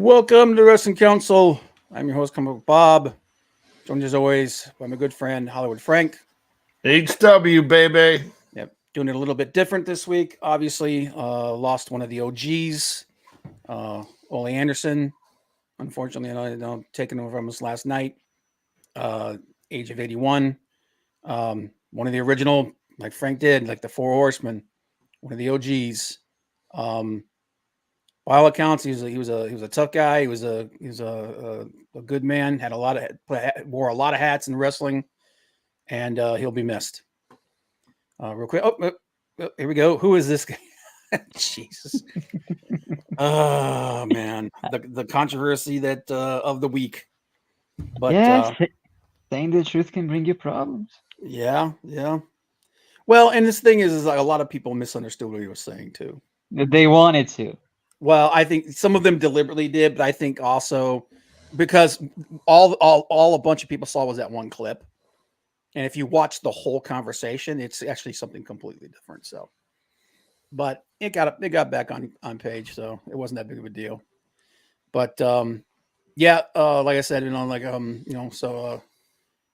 Welcome to the Wrestling Council. I'm your host, Comic Book Bob. Joined as always by my good friend Hollywood Frank. HW, baby. Yep, doing it a little bit different this week. Obviously, lost one of the OGs, Ole Anderson. Unfortunately, I know taken over from us last night. Age of 81. One of the original, like Frank did, like the Four Horsemen. One of the OGs. By all accounts, he was a tough guy. He was a good man. Had wore a lot of hats in wrestling, and he'll be missed. Real quick, here we go. Who is this guy? Jesus. Oh man, the controversy that of the week. But saying the truth can bring you problems. Yeah. Well, and this thing is like a lot of people misunderstood what he was saying too. They wanted to. Well, I think some of them deliberately did, but I think also because all a bunch of people saw was that one clip. And if you watch the whole conversation, it's actually something completely different. So, but it got back on page, so it wasn't that big of a deal. But like I said, so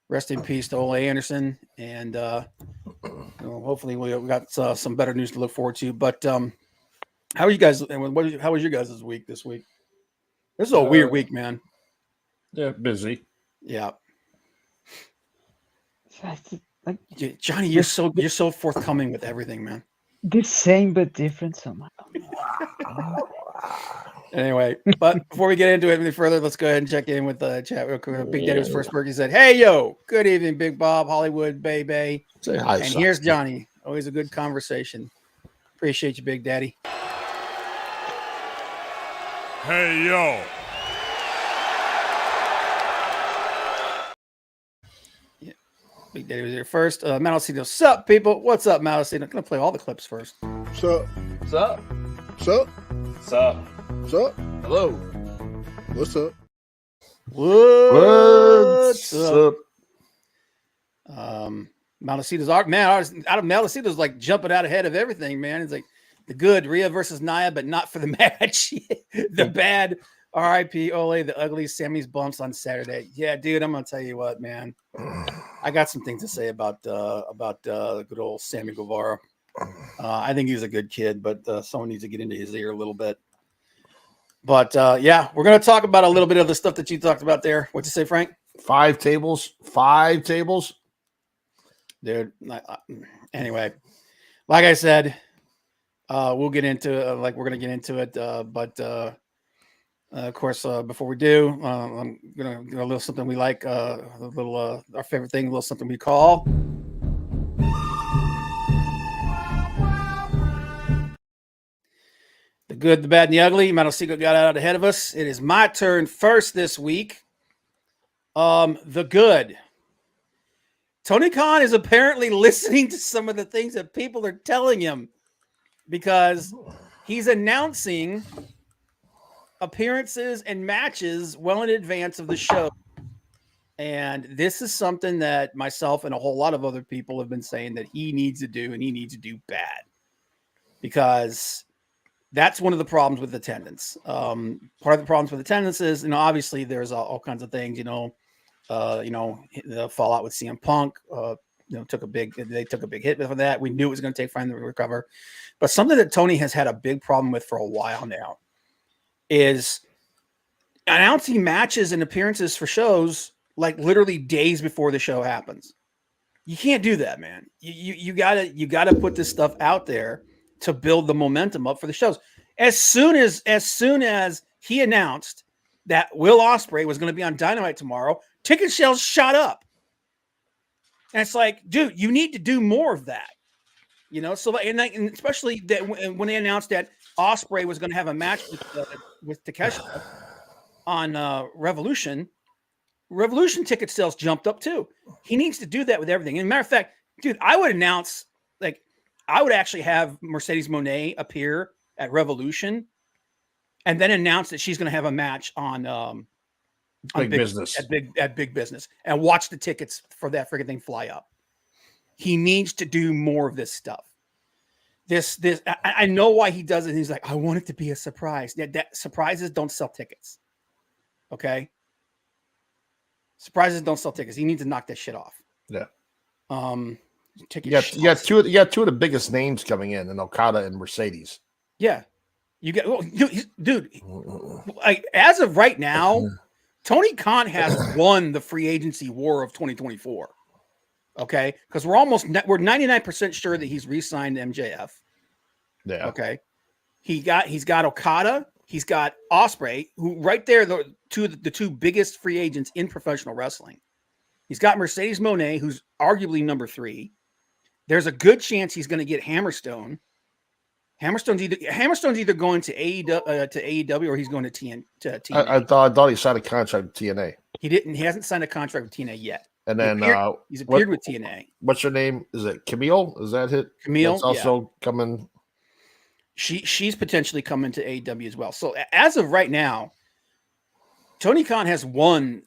rest in peace to Ole Anderson, and hopefully we got some better news to look forward to. But how are you guys? How was your guys' week this week? This is a weird week, man. Yeah, busy. Yeah. Like, Johnny, you're so forthcoming with everything, man. The same but different somehow. Anyway, but before we get into it any further, let's go ahead and check in with the chat real quick. Big Daddy was first word. He said, "Hey, yo, good evening, Big Bob, Hollywood, Bay." Say hi. And here's Johnny. Always a good conversation. Appreciate you, Big Daddy. Hey, yo. Yeah. Big Daddy was here first. Malacino, what's up, people? What's up, Malacino? I'm going to play all the clips first. What's up? What's up? What's up? What's up? What's up? Hello. What's up? What's up? Malacito's art, man. Out of Malacito's like jumping out ahead of everything, man. It's like the good Rhea versus Nia, but not for the match. The bad R.I.P. Ole, the ugly Sammy's bumps on Saturday. Yeah, dude, I'm gonna tell you what, man. I got some things to say about good old Sammy Guevara. I think he's a good kid, but someone needs to get into his ear a little bit. But we're gonna talk about a little bit of the stuff that you talked about there. What'd you say, Frank? 5 tables. Dude. Anyway, like I said. We'll get into we're going to get into it. But of course, before we do, I'm going to do a little something we like, our favorite thing, a little something we call. The good, the bad, and the ugly. Metal Secret got out ahead of us. It is my turn first this week. The good. Tony Khan is apparently listening to some of the things that people are telling him, because he's announcing appearances and matches well in advance of the show. And this is something that myself and a whole lot of other people have been saying that he needs to do, and he needs to do bad, because that's one of the problems with attendance. Part of the problems with attendance is, obviously there's all kinds of things, the fallout with CM Punk, they took a big hit for that. We knew it was going to take time to recover. But something that Tony has had a big problem with for a while now is announcing matches and appearances for shows like literally days before the show happens. You can't do that, man. You gotta put this stuff out there to build the momentum up for the shows. As soon as he announced that Will Ospreay was going to be on Dynamite tomorrow, ticket sales shot up. And it's like, dude, you need to do more of that, So, and especially that when they announced that Ospreay was going to have a match with Takeshita on Revolution ticket sales jumped up too. He needs to do that with everything. And matter of fact, dude, I would actually have Mercedes Moné appear at Revolution, and then announce that she's going to have a match on Big Business at Big Business, and watch the tickets for that freaking thing fly up. He needs to do more of this stuff. I know why he does it. He's like, I want it to be a surprise. That surprises don't sell tickets. Okay. Surprises don't sell tickets. He needs to knock that shit off. Yeah. Ticket. You got two of the biggest names coming in Okada and Mercedes. Yeah. You get, well, dude. Like as of right now, Tony Khan has won the free agency war of 2024. Okay, because we're 99% sure that he's re-signed MJF. Yeah. Okay. He's got Okada. He's got Ospreay, who right there the two biggest free agents in professional wrestling. He's got Mercedes Moné, who's arguably number 3. There's a good chance he's going to get Hammerstone. Hammerstone's either going to AEW or he's going to TNA. I thought he signed a contract with TNA. He didn't. He hasn't signed a contract with TNA yet. And then he's appeared with TNA. What's her name? Is it Camille? Is that it? Camille. That's also coming. She's potentially coming to AEW as well. So as of right now, Tony Khan has won.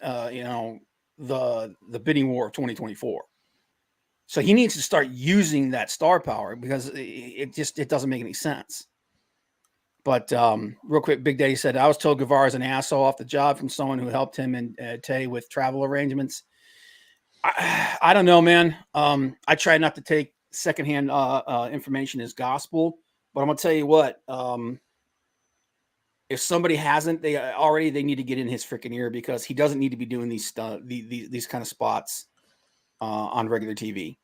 The bidding war of 2024. So he needs to start using that star power because it doesn't make any sense. But real quick, Big Daddy said, I was told Guevara is an asshole off the job from someone who helped him and Tay with travel arrangements. I don't know, man. I try not to take secondhand information as gospel, but I'm gonna tell you what. If somebody hasn't, they need to get in his freaking ear because he doesn't need to be doing these kind of spots on regular TV.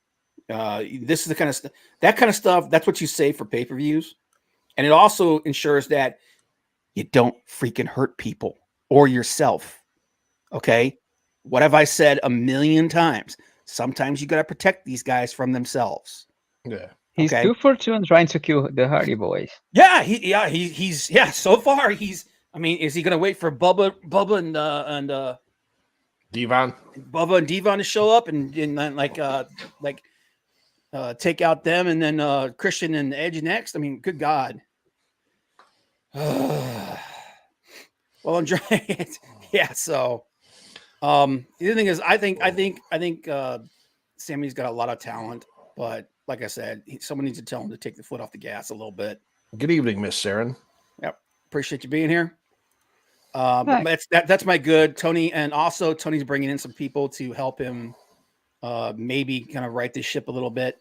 This is the kind of that kind of stuff. That's what you say for pay-per-views, and it also ensures that you don't freaking hurt people or yourself. Okay. What have I said a million times? Sometimes you got to protect these guys from themselves. Yeah. He's 2 for 2 and trying to kill the Hardy Boys. Yeah. He's so far I mean, is he going to wait for Bubba and Devon? Bubba and Devon to show up and take out them and then Christian and Edge next? I mean, good God. Well, Andrade, yeah. So, the other thing is, I think Sammy's got a lot of talent, but like I said, someone needs to tell him to take the foot off the gas a little bit. Good evening, Miss Saren. Yep, appreciate you being here. But that's my good, Tony, and also Tony's bringing in some people to help him, maybe kind of right this ship a little bit,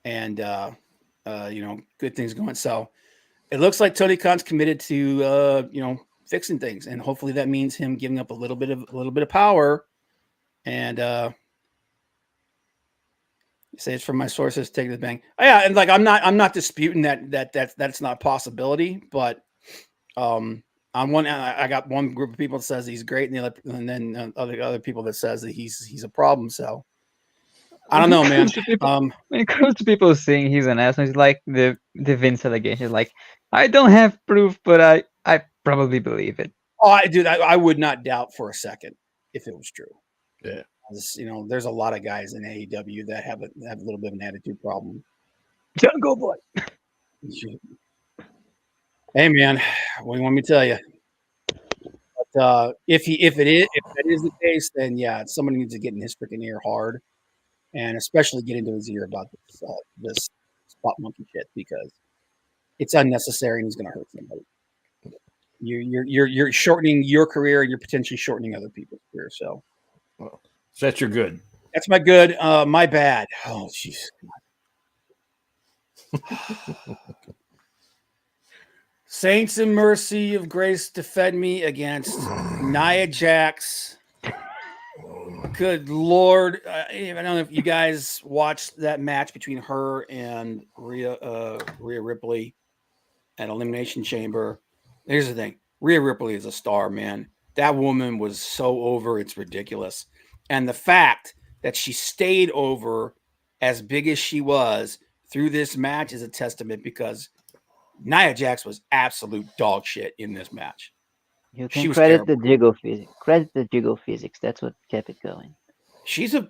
and good things going. So it looks like Tony Khan's committed to fixing things, and hopefully that means him giving up a little bit of power. And say it's from my sources, take the bank. Oh, yeah, and like I'm not disputing that's not a possibility, but I got one group of people that says he's great, and then other people that says that he's a problem. So I don't know, man. When it comes to people saying he's an asshole, it's like the Vince allegation. Like, I don't have proof, but I probably believe it. Oh, I would not doubt for a second if it was true. Yeah. There's a lot of guys in AEW that have a little bit of an attitude problem. Jungle Boy. Hey, man, what do you want me to tell you? But if that is the case, then yeah, somebody needs to get in his freaking ear hard, and especially get into his ear about this spot monkey shit because it's unnecessary and he's going to hurt somebody. You're shortening your career and you're potentially shortening other people's career. So that's your good. That's my good. My bad. Oh, jeez. Saints in mercy of grace defend me against Nia Jax. Good Lord. I don't know if you guys watched that match between her and Rhea Ripley at Elimination Chamber. Here's the thing. Rhea Ripley is a star, man. That woman was so over, it's ridiculous. And the fact that she stayed over as big as she was through this match is a testament because Nia Jax was absolute dog shit in this match. You can credit the jiggle physics. Credit the jiggle physics. That's what kept it going. She's an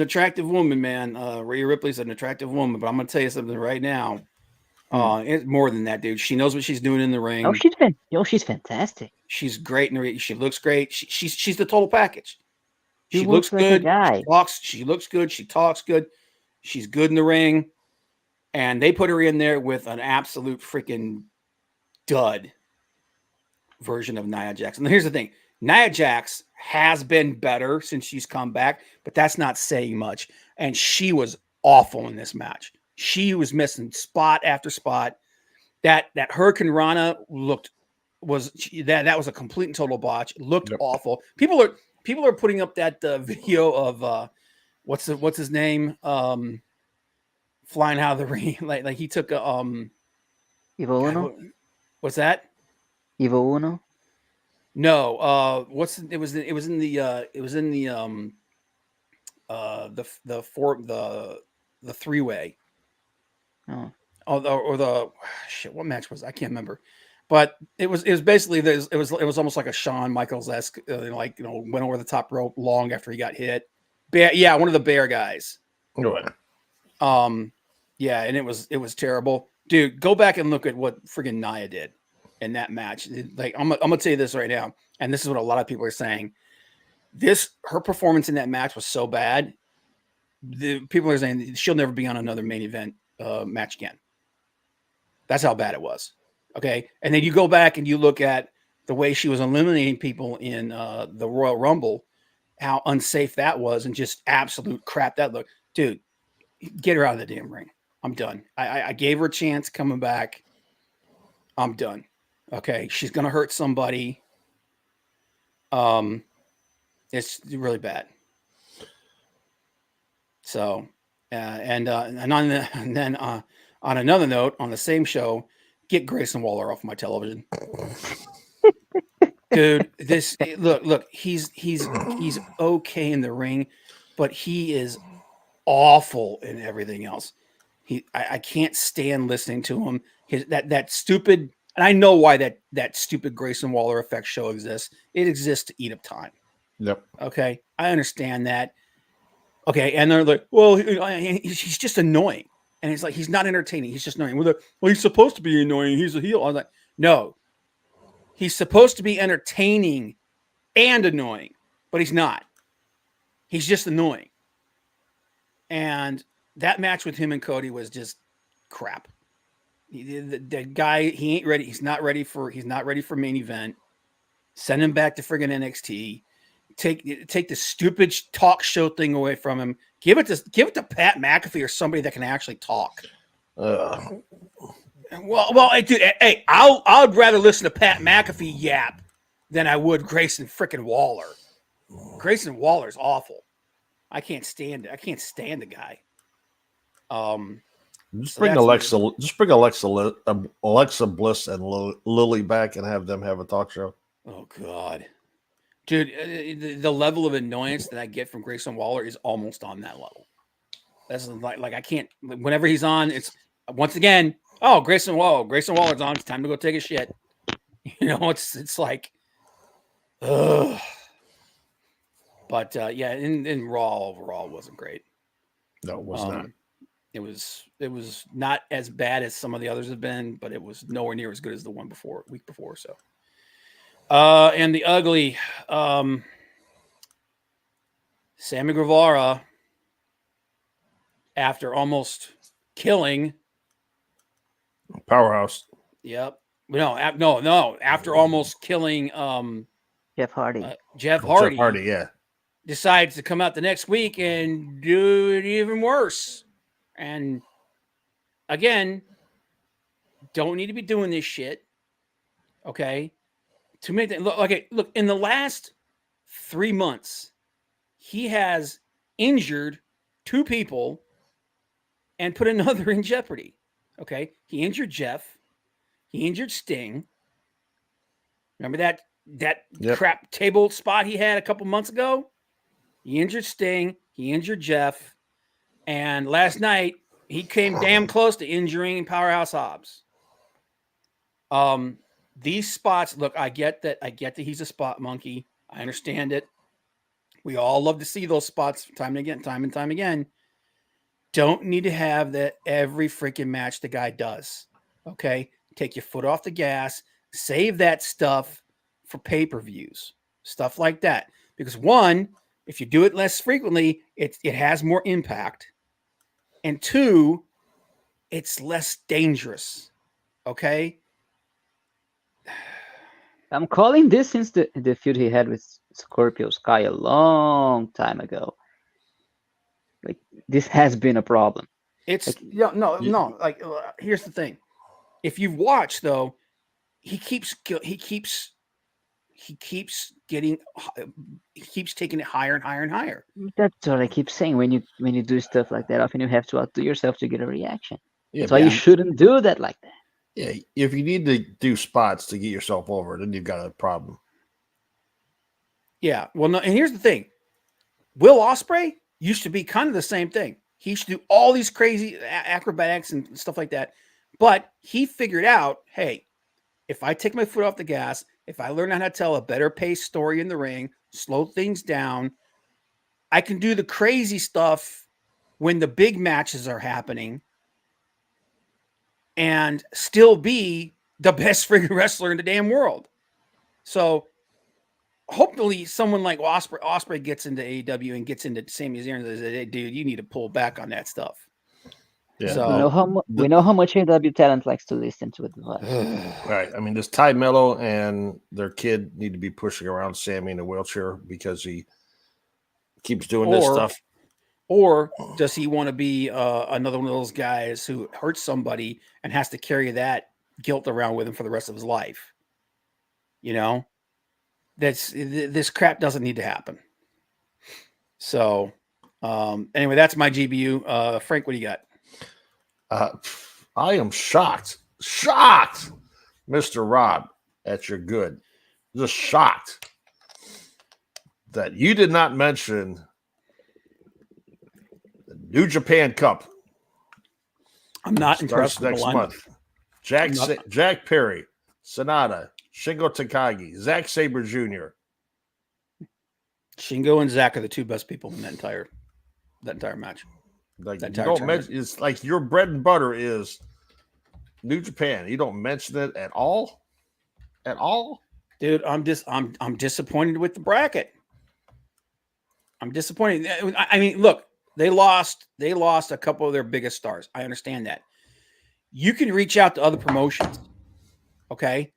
attractive woman, man. Rhea Ripley's an attractive woman, but I'm gonna tell you something right now. It's more than that, dude. She knows what she's doing in the ring. Oh, she's fantastic. She's great in the ring. She looks great. She's the total package. She looks looks good. Like she looks good. She talks good. She's good in the ring. And they put her in there with an absolute freaking dud version of Nia Jax. And here's the thing. Nia Jax has been better since she's come back, but that's not saying much. And she was awful in this match. She was missing spot after spot. That Hurricane Rana was a complete and total botch. It looked awful. People are putting up that video of what's his name flying out of the ring like he took a Evo Uno? What's that? Evo Uno? No, it was in the three-way. Oh. What match was it? I can't remember, but it was basically it was almost like a Shawn Michaels-esque went over the top rope long after he got hit. One of the bear guys. Yeah, and it was terrible, dude. Go back and look at what friggin' Nia did in that match. Like I'm gonna tell you this right now, and this is what a lot of people are saying. Her performance in that match was so bad. The people are saying she'll never be on another main event match again. That's how bad it was. Okay, and then you go back and you look at the way she was eliminating people in the Royal Rumble, how unsafe that was, and just absolute crap that looked. Dude, get her out of the damn ring. I'm done. I gave her a chance coming back. I'm done. Okay, she's gonna hurt somebody. It's really bad. So, on another note, on the same show, get Grayson Waller off my television. Dude, look, he's okay in the ring, but he is awful in everything else. I can't stand listening to him. That stupid, and I know why that stupid Grayson Waller effect show exists. It exists to eat up time. Yep. Okay, I understand that. Okay, and they're like, well, he's just annoying, and it's like he's not entertaining. He's just annoying. Well, he's supposed to be annoying. He's a heel. I was like, no, he's supposed to be entertaining and annoying, but he's not. He's just annoying. And that match with him and Cody was just crap. The guy, he ain't ready. He's not ready for main event. Send him back to friggin' NXT. Take the stupid talk show thing away from him. Give it to Pat McAfee or somebody that can actually talk. Well, dude, hey, I'd rather listen to Pat McAfee yap than I would Grayson frickin' Waller. Grayson Waller's awful. I can't stand it. I can't stand the guy. Just bring Alexa Bliss and Lily back and have them have a talk show. Oh God, dude, the level of annoyance that I get from Grayson Waller is almost on that level. That's like I can't. Whenever he's on, it's once again. Oh, Grayson Waller's on. It's time to go take a shit. It's like, ugh. But in Raw overall wasn't great. No, it was not. It was not as bad as some of the others have been, but it was nowhere near as good as the week before. So, and the ugly, Sammy Guevara, after almost killing Powerhouse. Yep. No. After almost killing Jeff Hardy. Jeff Hardy. Jeff Hardy, yeah. Decides to come out the next week and do it even worse. And again, don't need to be doing this shit. Okay. To make that look, in the last 3 months, he has injured 2 people and put another in jeopardy. Okay. He injured Jeff. He injured Sting. Remember that crap table spot he had a couple months ago? He injured Sting. He injured Jeff. And last night, he came damn close to injuring Powerhouse Hobbs. These spots, look, I get that he's a spot monkey. I understand it. We all love to see those spots time and time again. Don't need to have that every freaking match the guy does. Okay? Take your foot off the gas. Save that stuff for pay-per-views. Stuff like that. Because one, if you do it less frequently, it has more impact. And 2, it's less dangerous. Okay. I'm calling this since the feud he had with Scorpio Sky a long time ago. Like this has been a problem. It's Like, no. Like here's the thing: if you've watched though, he keeps getting he keeps taking it higher and higher and higher. that's what I keep saying. When you do stuff like that, often you have to outdo yourself to get a reaction. Yeah, That's why but you shouldn't do that like that. yeah, if you need to do spots to get yourself over, then you've got a problem. Yeah. Well, no. And here's the thing: Will Ospreay used to be kind of the same thing. He used to do all these crazy acrobatics and stuff like that, but he figured out, hey, if I take my foot off the gas, if I learn how to tell a better paced story in the ring, slow things down, I can do the crazy stuff when the big matches are happening and still be the best friggin' wrestler in the damn world. So hopefully someone like Ospreay gets into AEW and gets into Sami Zayn and says, hey, dude, you need to pull back on that stuff. Yeah. So- We know how much AEW talent likes to listen to advice. Right. I mean, does Ty Mello and their kid need to be pushing around Sammy in a wheelchair because he keeps doing this stuff? Or does he want to be another one of those guys who hurts somebody and has to carry that guilt around with him for the rest of his life? You know, this crap doesn't need to happen. So anyway, that's my GBU. Frank, what do you got? I am shocked, Mr. Rob, at your good. Just shocked that you did not mention the New Japan Cup. I'm not Starts interested in the next lineup. month. Jack Perry, Sonata, Shingo Takagi, Zack Sabre Jr. Shingo and Zach are the two best people in that entire match. Like That you entire don't tournament. mention, it's like your bread and butter is New Japan. You don't mention it at all. At all. Dude, I'm disappointed with the bracket. I'm disappointed. I mean, look, they lost a couple of their biggest stars. I understand that. You can reach out to other promotions. Okay?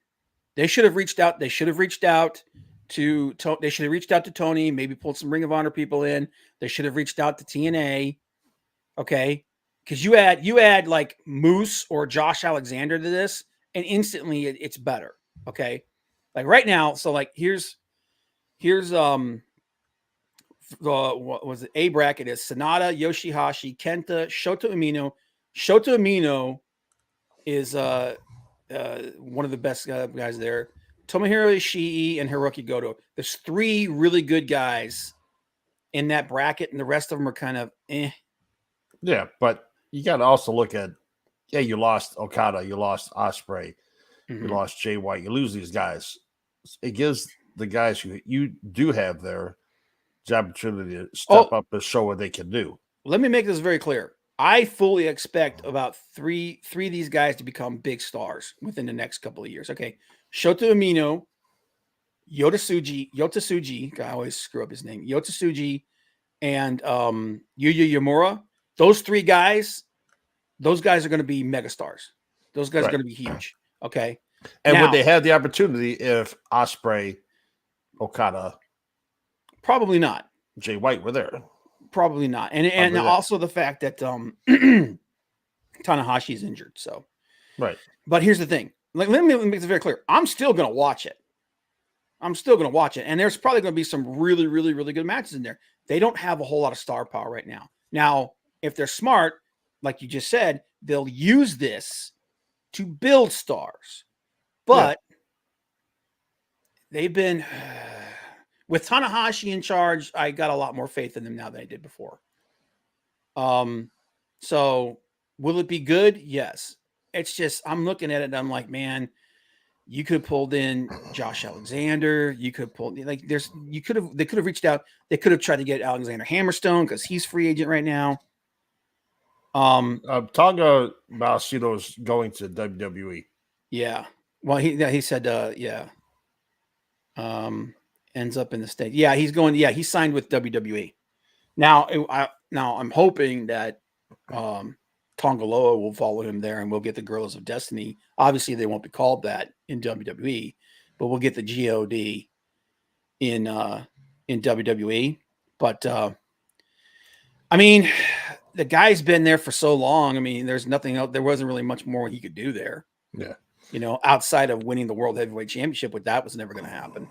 They should have reached out. They should have reached out to Tony, maybe pulled some Ring of Honor people in. They should have reached out to TNA. Okay? Because you add like Moose or Josh Alexander to this, and instantly it's better. Okay? Like right now, so like here's what was it? A bracket is Sonata, Yoshihashi, Kenta, Shota Umino. Shota Umino is one of the best guys there. Tomohiro Ishii and Hiroki Goto. There's three really good guys in that bracket, and the rest of them are kind of eh. Yeah, but you got to also look at, you lost Okada, you lost Ospreay, you lost Jay White, you lose these guys. It gives the guys who you do have there the opportunity to step up and show what they can do. Let me make this very clear. I fully expect about three of these guys to become big stars within the next couple of years. Okay. Shota Umino, Yota Tsuji, I always screw up his name, Yota Tsuji, and Yuya Yamura. Those three guys, are going to be mega stars. Those guys are going to be huge. Okay. And would they have the opportunity if Ospreay, Okada, probably not. Jay White were there? Probably not. And also the fact that Tanahashi is injured. So right. But here's the thing. Let me make this very clear. I'm still going to watch it. And there's probably going to be some really, really, really good matches in there. They don't have a whole lot of star power right now. Now, if they're smart, like you just said, they'll use this to build stars. But they've been with Tanahashi in charge, I got a lot more faith in them now than I did before. So will it be good? Yes. It's just I'm looking at it and I'm like, man, you could have pulled in Josh Alexander. You could have pulled they could have reached out. They could have tried to get Alexander Hammerstone because he's free agent right now. Tonga Malcito's going to WWE. Yeah. Well, he said, ends up in the States. Yeah, he's going. Yeah, he signed with WWE. Now I'm hoping that Tongaloa will follow him there, and we'll get the Guerrillas of Destiny. Obviously, they won't be called that in WWE, but we'll get the God in WWE. But I mean, the guy's been there for so long. I mean, there's nothing else. There wasn't really much more he could do there. Yeah. You know, outside of winning the World Heavyweight Championship, but that was never going to happen.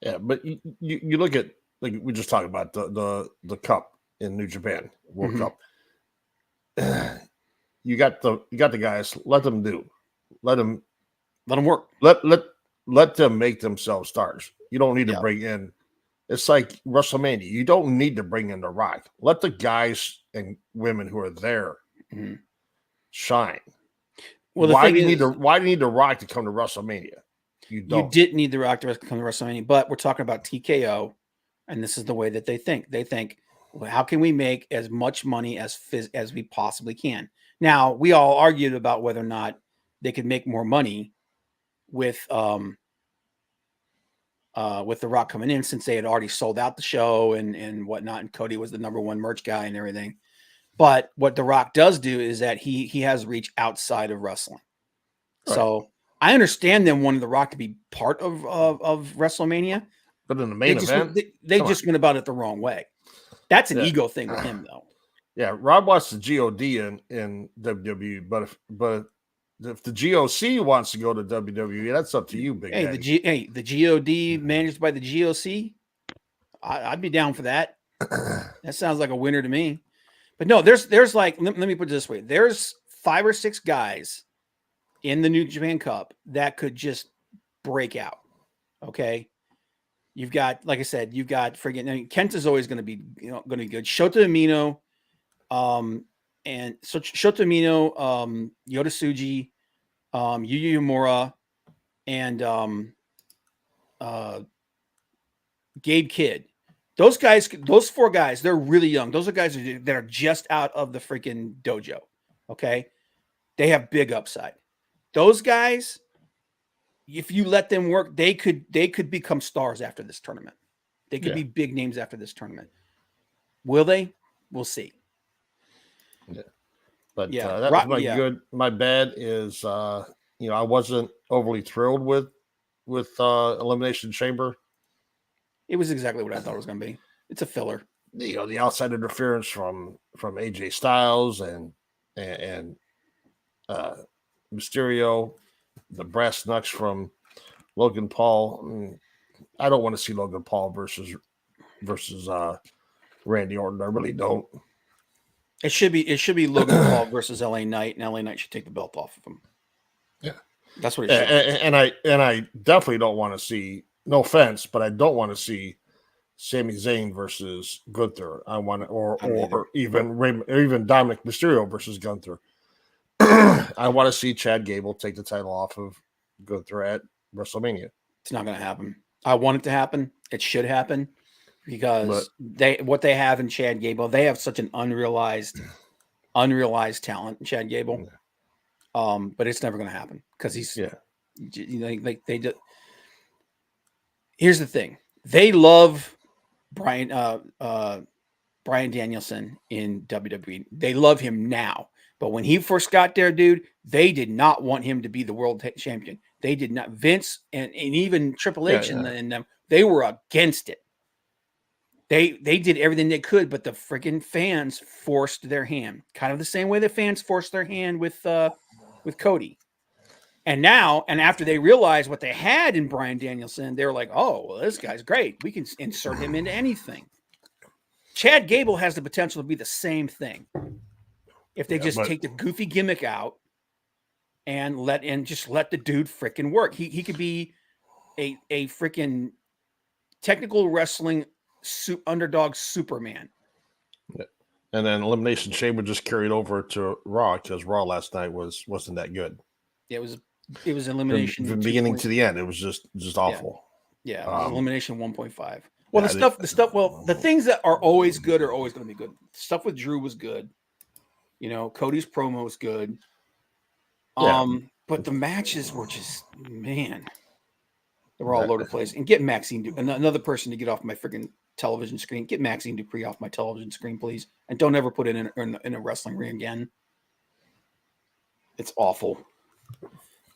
Yeah, but you look at, like we just talked about the Cup in New Japan World Mhm. Cup. You got the guys. Let them do. Let them work. let them make themselves stars. You don't need to Yeah. bring in. It's like WrestleMania. You don't need to bring in The Rock. Let the guys and women who are there Mhm. shine. Well, why do you need The Rock to come to WrestleMania? You don't. You didn't need The Rock to come to WrestleMania, but we're talking about TKO, and this is the way that they think. They think, well, how can we make as much money as we possibly can? Now, we all argued about whether or not they could make more money with The Rock coming in, since they had already sold out the show and whatnot, and Cody was the number one merch guy and everything. But what The Rock does do is that he has reach outside of wrestling. Right. So I understand them wanting The Rock to be part of WrestleMania, but in the main event, they just went about it the wrong way. That's an Yeah. ego thing with him, though. yeah, Rob wants the GOD in WWE, but if the GOC wants to go to WWE, that's up to you, Big Hey, Daddy. the GOD managed by the GOC, I'd be down for that. That sounds like a winner to me. But no, there's like, let me put it this way: there's 5 or 6 guys in the New Japan Cup that could just break out. Okay, you've got, like I said, you've got Kenta's always going to be going to be good. Shota Umino, and so Shota Umino, Yota Tsuji, Yu Uemura, and Gabe Kidd. Those 4 guys, they're really young. Those are guys that are just out of the freaking dojo. Okay, they have big upside. Those guys, if you let them work, they could become stars after this tournament. They could be big names after this tournament. Will they? We'll see. Yeah. But Yeah, that was my good. My bad is I wasn't overly thrilled with Elimination Chamber. It was exactly what I thought it was going to be. It's a filler. The outside interference from AJ Styles and Mysterio, the brass knucks from Logan Paul. I don't want to see Logan Paul versus Randy Orton. I really don't. It should be Logan Paul versus LA Knight, and LA Knight should take the belt off of him. Yeah, that's what it should be. And I definitely don't want to see. No offense, but I don't want to see Sami Zayn versus Gunther. I want or even Dominic Mysterio versus Gunther. I want to see Chad Gable take the title off of Gunther at WrestleMania. It's not going to happen. I want it to happen. It should happen because what they have in Chad Gable, they have such an unrealized talent in Chad Gable. But it's never going to happen because he's like they just. Here's the thing: they love Bryan Danielson in WWE. They love him now, but when he first got there, dude, they did not want him to be the world champion. They did not. Vince and even Triple H and them, they were against it. They did everything they could, but the freaking fans forced their hand. Kind of the same way the fans forced their hand with Cody. And now, and after they realized what they had in Bryan Danielson, they were like, oh, well, this guy's great. We can insert him into anything. Chad Gable has the potential to be the same thing. If they take the goofy gimmick out and just let the dude freaking work. He could be a freaking technical wrestling underdog Superman. Yeah. And then Elimination Chamber just carried over to Raw because Raw last night wasn't that good. It was elimination from beginning to the end. It was just awful. Yeah, it was elimination 1.5. Well, the things that are always good are always going to be good. Stuff with Drew was good. Cody's promo was good. But the matches were just, man, they were all over the place. And get Maxine, another person to get off my freaking television screen. Get Maxine Dupree off my television screen, please. And don't ever put it in a wrestling ring again. It's awful.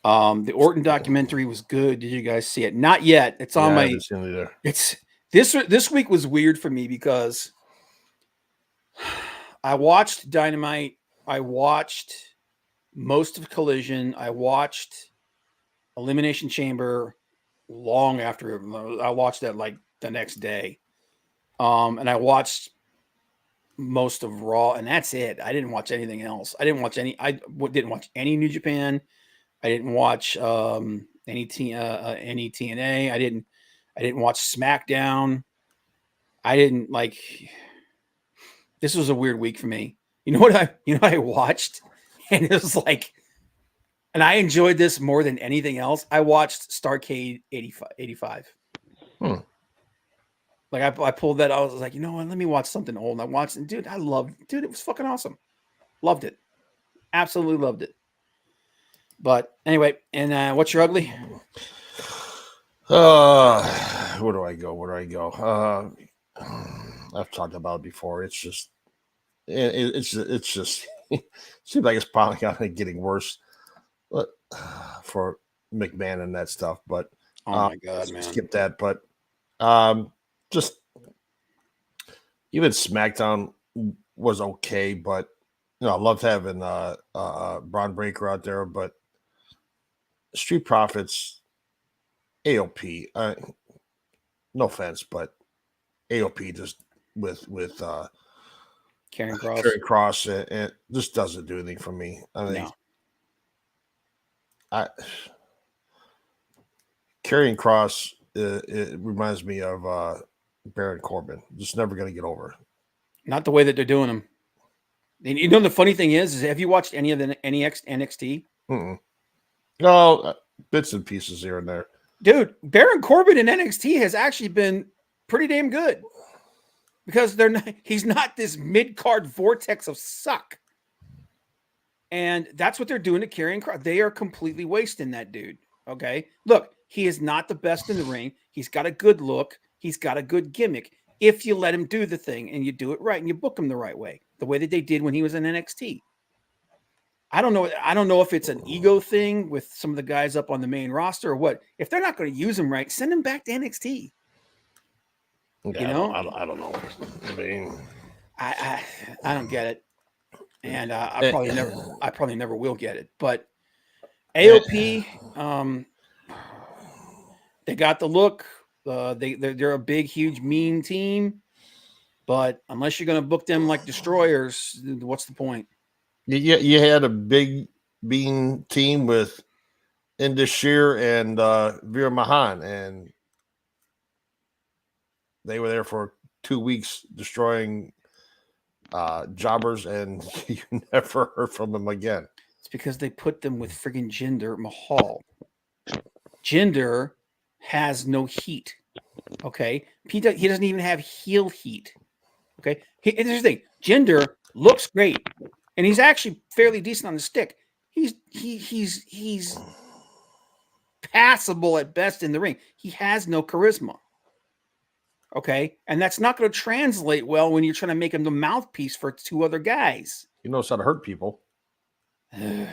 The Orton documentary was good. Did you guys see it? Not yet. It's on I my. haven't seen it either. It's this week was weird for me because I watched Dynamite. I watched most of Collision. I watched Elimination Chamber long after. I watched that like the next day. And I watched most of Raw, and that's it. I didn't watch anything else. I didn't watch any New Japan. I didn't watch any TNA. I didn't watch SmackDown. I didn't like. This was a weird week for me. You know what I watched, and it was like, and I enjoyed this more than anything else. I watched Starrcade 85. Like I pulled that. I was like, you know what? Let me watch something old. And I watched it, dude. It was fucking awesome. Loved it. Absolutely loved it. But anyway, and what's your ugly? Where do I go? I've talked about it before. It's just seems like it's probably getting worse for McMahon and that stuff. But Oh my god, man! Skip that. But just even SmackDown was okay, but I loved having Braun Breaker out there, but Street Profits, AOP. No offense, but AOP just with Karrion Kross and just doesn't do anything for me. I mean, Karrion Kross it reminds me of Baron Corbin. Just never going to get over. Not the way that they're doing them. And you know the funny thing is have you watched any of the NXT? No, bits and pieces here and there. Dude, Baron Corbin in NXT has actually been pretty damn good because he's not this mid-card vortex of suck. And that's what they're doing to Karrion Kross. They are completely wasting that dude. Okay. Look, he is not the best in the ring. He's got a good look. He's got a good gimmick. If you let him do the thing and you do it right and you book him the right way, the way that they did when he was in NXT. I don't know if it's an ego thing with some of the guys up on the main roster or what. If they're not going to use him right, send him back to NXT. Yeah, I don't know. I mean, I don't get it, and I probably never will get it. But AOP, they got the look. They're a big, huge, mean team. But unless you're going to book them like destroyers, what's the point? You had a big bean team with Indus Sher and Veer Mahan, and they were there for 2 weeks destroying jobbers, and you never heard from them again. It's because they put them with friggin' Jinder Mahal. Jinder has no heat. Okay, he doesn't even have heel heat. Okay, here's the thing: Jinder looks great, and he's actually fairly decent on the stick. He's passable at best in the ring. He has no charisma. Okay, and that's not going to translate well when you're trying to make him the mouthpiece for two other guys. He knows how to hurt people. I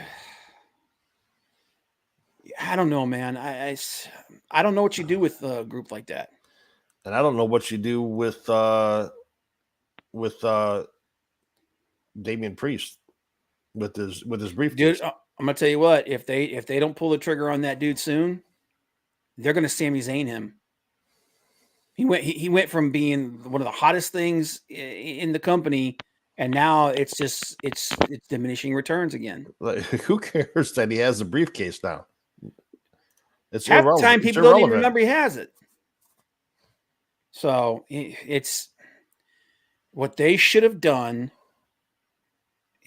don't know, man. I don't know what you do with a group like that. And I don't know what you do with Damian Priest with his briefcase. Dude, I'm gonna tell you what. If they don't pull the trigger on that dude soon, they're gonna Sami Zayn him. He went from being one of the hottest things in the company, and now it's diminishing returns again. Like, who cares that he has the briefcase now? It's half the time people don't even remember he has it. So it's what they should have done.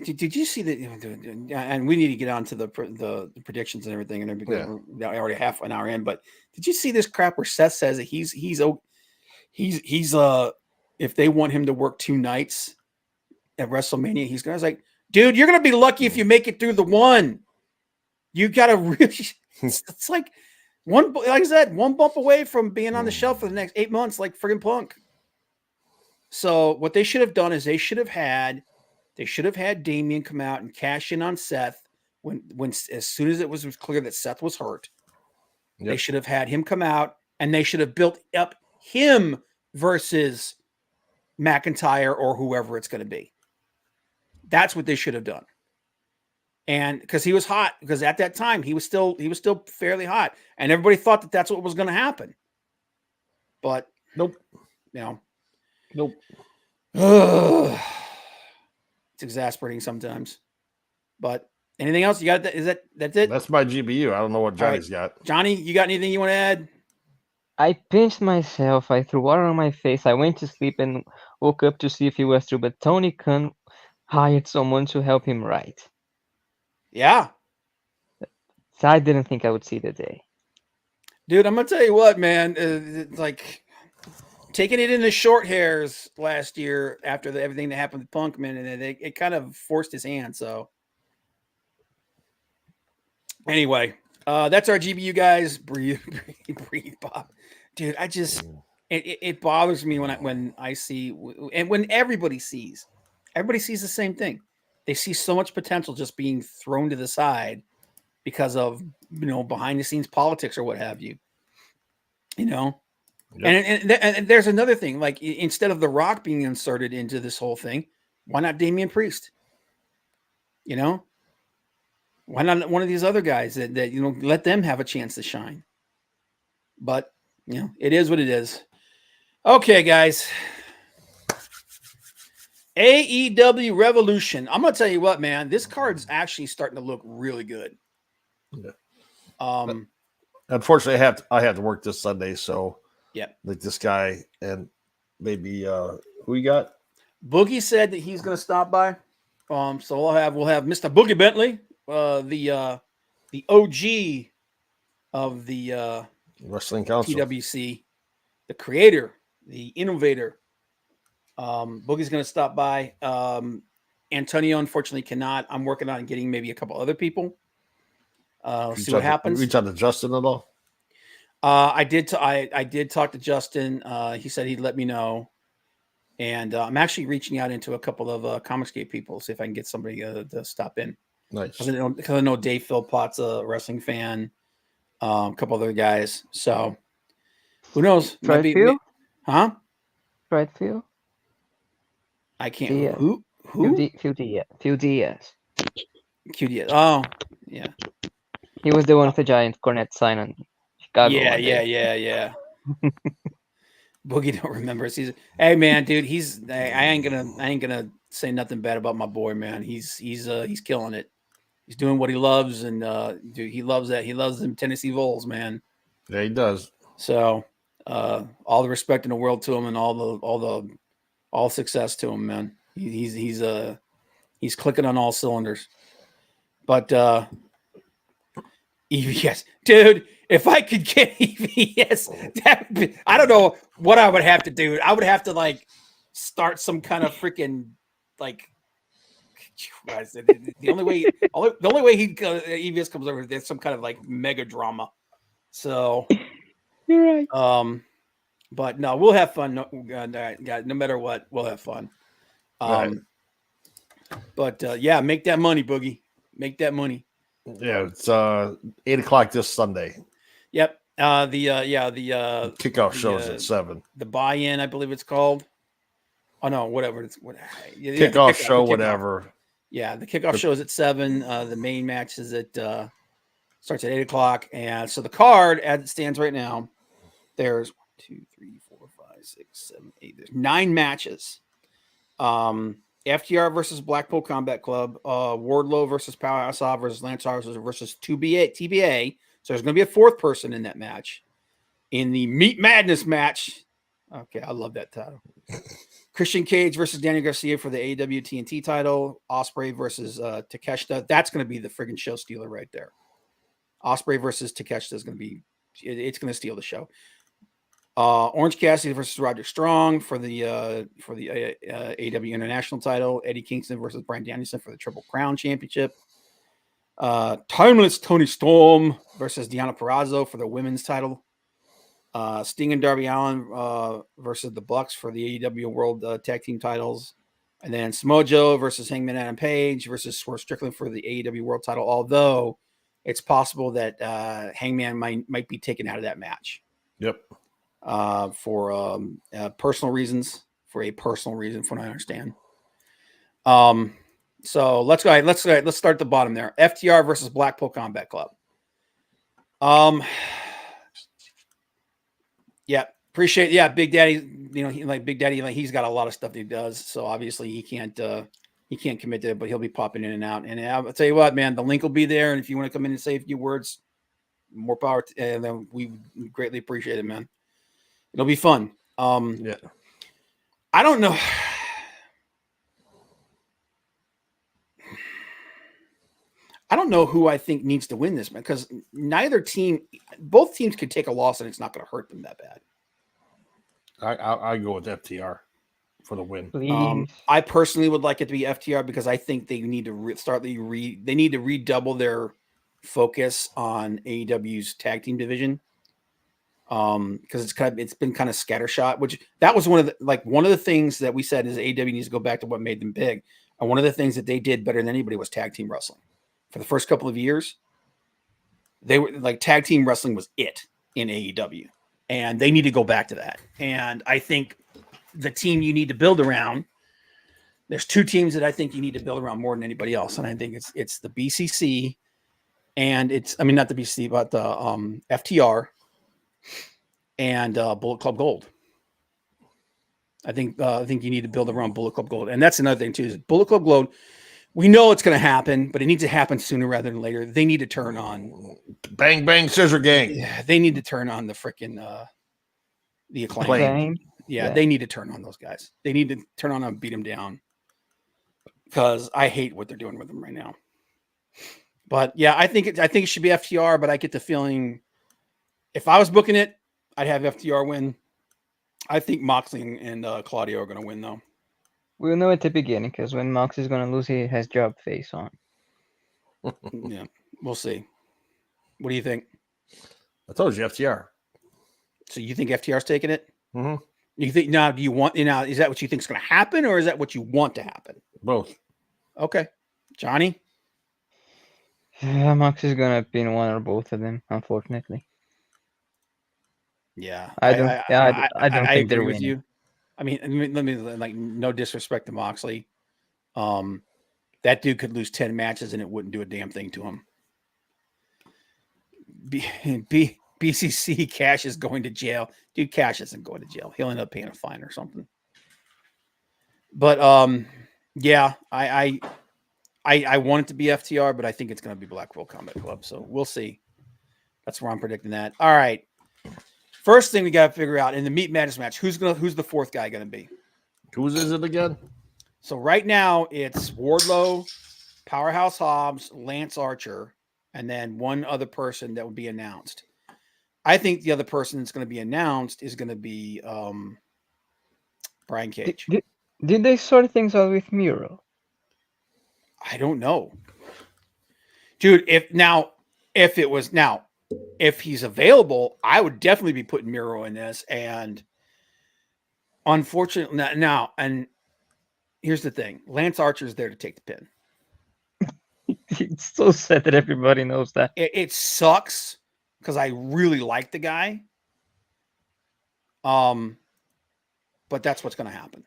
Did you see that? And we need to get on to the predictions and everything, and because we're already half an hour in. But did you see this crap where Seth says that he's if they want him to work 2 nights at WrestleMania, he's gonna like, dude, you're gonna be lucky if you make it through the one. You gotta really. It's like like I said, one bump away from being on the shelf for the next 8 months, like friggin' Punk. So what they should have done is they should have had Damian come out and cash in on Seth, when as soon as it was clear that Seth was hurt, they Yep. should have had him come out and they should have built up him versus McIntyre or whoever it's going to be. That's what they should have done. And because he was hot, because at that time he was still fairly hot, and everybody thought that that's what was going to happen. But Nope. Nope. It's exasperating sometimes. But anything else you got? That's it? That's my GBU. I don't know what Johnny's got. Johnny, you got anything you want to add? I pinched myself. I threw water on my face. I went to sleep and woke up to see if it was true. But Tony Khan hired someone to help him write. Yeah. So I didn't think I would see the day. Dude, I'm going to tell you what, man. It's like taking it in the short hairs last year after everything that happened with Punk, man, and it kind of forced his hand. So anyway, that's our GBU, guys. Breathe, Bob. Dude, it bothers me when I see, and when everybody sees the same thing. They see so much potential just being thrown to the side because of, behind the scenes politics or what have you, Yep. And there's another thing, like instead of The Rock being inserted into this whole thing, why not Damian Priest? Why not one of these other guys that let them have a chance to shine? But it is what it is. Okay, guys. AEW Revolution. I'm gonna tell you what, man. This card's actually starting to look really good. Yeah. Unfortunately, I have to work this Sunday, so like this guy and maybe who you got? Boogie said that he's gonna stop by. So we'll have Mr. Boogie Bentley, the OG of the Wrestling Council, TWC, the creator, the innovator. Boogie's going to stop by. Antonio, unfortunately, cannot. I'm working on getting maybe a couple other people. See what happens. Reach out to Justin at all? I did talk to Justin. He said he'd let me know. And I'm actually reaching out into a couple of Comicsgate people, see if I can get somebody to stop in. Nice. Because I know Dave Philpott's a wrestling fan. A couple other guys. So who knows? Huh? Right, Phil? I can't. Diaz. Who? Phil Diaz. QD. Oh, yeah. He was the one with the giant cornet sign on Chicago. Yeah. Boogie don't remember his season. Hey man, dude, I ain't gonna say nothing bad about my boy, man. He's killing it. He's doing what he loves, and dude, he loves that. He loves them Tennessee Vols, man. Yeah, he does. So all the respect in the world to him, and all success to him, man. He's clicking on all cylinders. But EVS, dude, if I could get EVS, I don't know what I would have to do. I would have to start some kind of freaking the only way EVS comes over, there's some kind of mega drama. So you're right. But no, we'll have fun. No matter what, we'll have fun. Right. But make that money, Boogie. Make that money. Yeah, it's 8:00 this Sunday. Yep. The kickoff shows at 7. The buy-in, I believe it's called. Oh no, whatever. Kickoff show, whatever. Yeah, the kickoff show is at 7. The main match is starts at 8:00, and so the card as it stands right now, there's 1, 2, 3, 4, 5, 6, 7, 8. There's 9 matches. FTR versus Blackpool Combat Club, Wardlow versus Powerhouse Hobbs versus Lance Archer versus TBA. So there's going to be a 4th person in that match. In the Meat Madness match, okay, I love that title. Christian Cage versus Danny Garcia for the AEW TNT title. Ospreay versus Takeshita. That's going to be the friggin' show stealer right there. Ospreay versus Takeshita is going to be, it's going to steal the show. Orange Cassidy versus Roderick Strong for the AEW International title. Eddie Kingston versus Bryan Danielson for the Triple Crown Championship. Timeless Tony Storm versus Deonna Purrazzo for the women's title. Sting and Darby Allin versus the Bucks for the AEW World Tag Team titles. And then Samoa Joe versus Hangman Adam Page versus Swerve Strickland for the AEW World Title. Although it's possible that Hangman might be taken out of that match. Yep. For personal reasons. For a personal reason, from what I understand. So let's go ahead. Let's start at the bottom there. FTR versus Blackpool Combat Club. Yeah, appreciate. Yeah, Big Daddy. You know, Big Daddy. He's got a lot of stuff that he does. So obviously he can't commit to it, but he'll be popping in and out. And I'll tell you what, man, the link will be there. And if you want to come in and say a few words, more power. And then we greatly appreciate it, man. It'll be fun. Yeah. I don't know. I don't know who I think needs to win this, man, because both teams could take a loss and it's not going to hurt them that bad. I go with FTR for the win. I personally would like it to be FTR because I think they need to they need to redouble their focus on AEW's tag team division. Because it's been kind of scattershot, which that was one of the things that we said is AEW needs to go back to what made them big. And one of the things that they did better than anybody was tag team wrestling. For the first couple of years, they were tag team wrestling was it in AEW, and they need to go back to that. And I think the team you need to build around, there's two teams that I think you need to build around more than anybody else. And I think it's the BCC and not the BCC, but the FTR and Bullet Club Gold. I think you need to build around Bullet Club Gold. And that's another thing too, is Bullet Club Gold. We know it's going to happen, but it needs to happen sooner rather than later. They need to turn on Bang Bang Scissor Gang. Yeah, they need to turn on the freaking the Acclaim. Yeah, they need to turn on those guys. They need to turn on and beat them down because I hate what they're doing with them right now. But yeah, I think it should be FTR. But I get the feeling if I was booking it, I'd have FTR win. I think Moxley and Claudio are going to win though. We'll know at the beginning because when Mox is going to lose, he has job face on. Yeah, we'll see. What do you think? I told you FTR. So you think FTR's taking it? Mm-hmm. You think now? Do you want? Is that what you think is going to happen, or is that what you want to happen? Both. Okay, Johnny. Mox is going to be in one or both of them, unfortunately. Yeah, I don't think they're winning. You. I mean, let me no disrespect to Moxley. That dude could lose 10 matches and it wouldn't do a damn thing to him. BCC Cash is going to jail. Dude, Cash isn't going to jail. He'll end up paying a fine or something. But yeah, I want it to be FTR, but I think it's going to be Blackpool Combat Club. So we'll see. That's where I'm predicting that. All right. First thing we got to figure out in the Meat Madness match, who's the fourth guy going to be? Whose is it again? So right now it's Wardlow, Powerhouse Hobbs, Lance Archer, and then one other person that would be announced. I think the other person that's going to be announced is going to be Brian Cage. Did they sort things out with Miro? I don't know. Dude, if he's available, I would definitely be putting Miro in this. And unfortunately, now, and here's the thing: Lance Archer's there to take the pin. It's so sad that everybody knows that. It sucks because I really like the guy. But that's what's going to happen.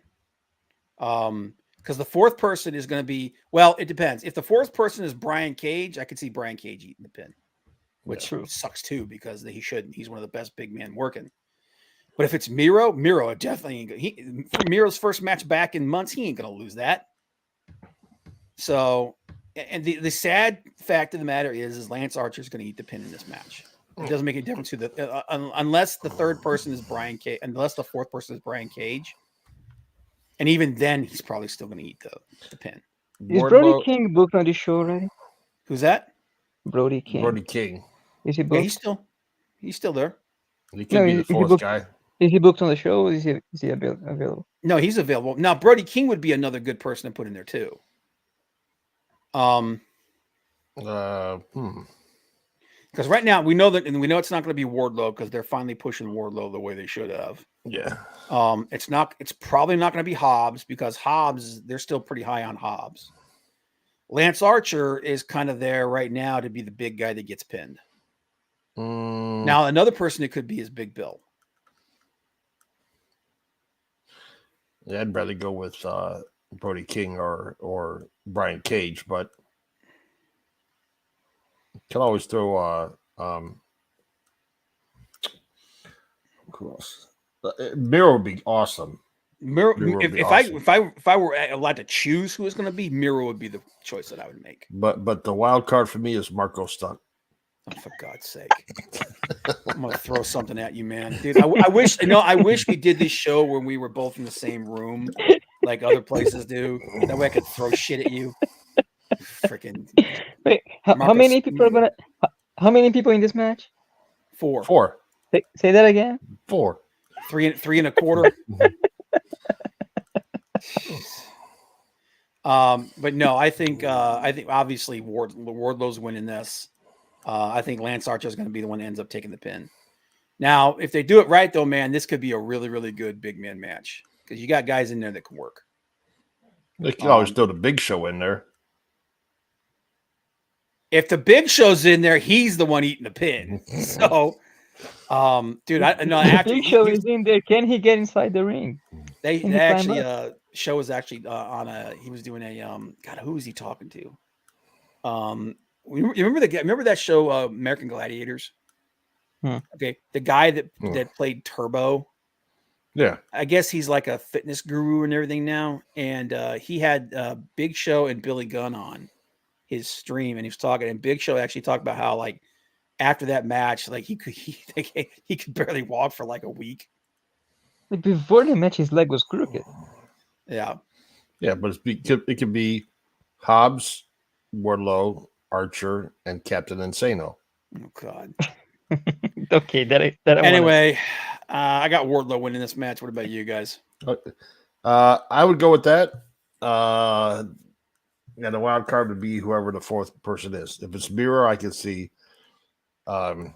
Because the fourth person is going to be, well, it depends. If the fourth person is Brian Cage, I could see Brian Cage eating the pin. Which sucks too because he shouldn't. He's one of the best big men working. But if it's Miro definitely ain't for Miro's first match back in months, he ain't gonna lose that. So, and the sad fact of the matter is Lance Archer's gonna eat the pin in this match. It doesn't make any difference to unless the third person is Brian Cage, unless the fourth person is Brian Cage, and even then he's probably still gonna eat the pin. Is Brody King booked on the show already? Who's that? Brody King. Is he booked? Yeah, he's still there. He could be the fourth guy. Is he booked on the show? Is he available? No, he's available. Now, Brody King would be another good person to put in there too. Because Because right now we know that, and we know it's not going to be Wardlow because they're finally pushing Wardlow the way they should have. Yeah. It's not. It's probably not going to be Hobbs because Hobbs, they're still pretty high on Hobbs. Lance Archer is kind of there right now to be the big guy that gets pinned. Now, another person it could be is Big Bill. Yeah, I'd rather go with Brody King or Brian Cage, but can always throw who else? Miro would be awesome. Miro, Miro would be if awesome. I were allowed to choose who was going to be, Miro would be the choice that I would make. But the wild card for me is Marco Stunt. Oh, for God's sake. I'm gonna throw something at you, man. Dude, I wish we did this show when we were both in the same room, like other places do. That way I could throw shit at you. Freaking Wait, how many people are gonna? How many people in this match? Four. Say that again. 4. Three and a quarter. But no, I think obviously Wardlow's winning this. I think Lance Archer is going to be the one that ends up taking the pin. Now, if they do it right, though, man, this could be a really, really good big man match because you got guys in there that can work. They can always throw the Big Show in there. If the Big Show's in there, he's the one eating the pin. So, dude, Big Show is in there. Can he get inside the ring? They actually Show was actually on a. He was doing a God, who was he talking to? You remember that show, American Gladiators? Okay, the guy that played Turbo. Yeah, I guess he's like a fitness guru and everything now. And he had Big Show and Billy Gunn on his stream, and he was talking. And Big Show actually talked about how like after that match, like he could barely walk for like a week. Like before the match, his leg was crooked. Yeah, but it could be Hobbs, Wardlow, Archer, and Captain Insano. Oh God. Okay, that anyway, I got Wardlow winning this match. What about you guys? I would go with that. The wild card would be whoever the fourth person is. If it's Miro, I can see. I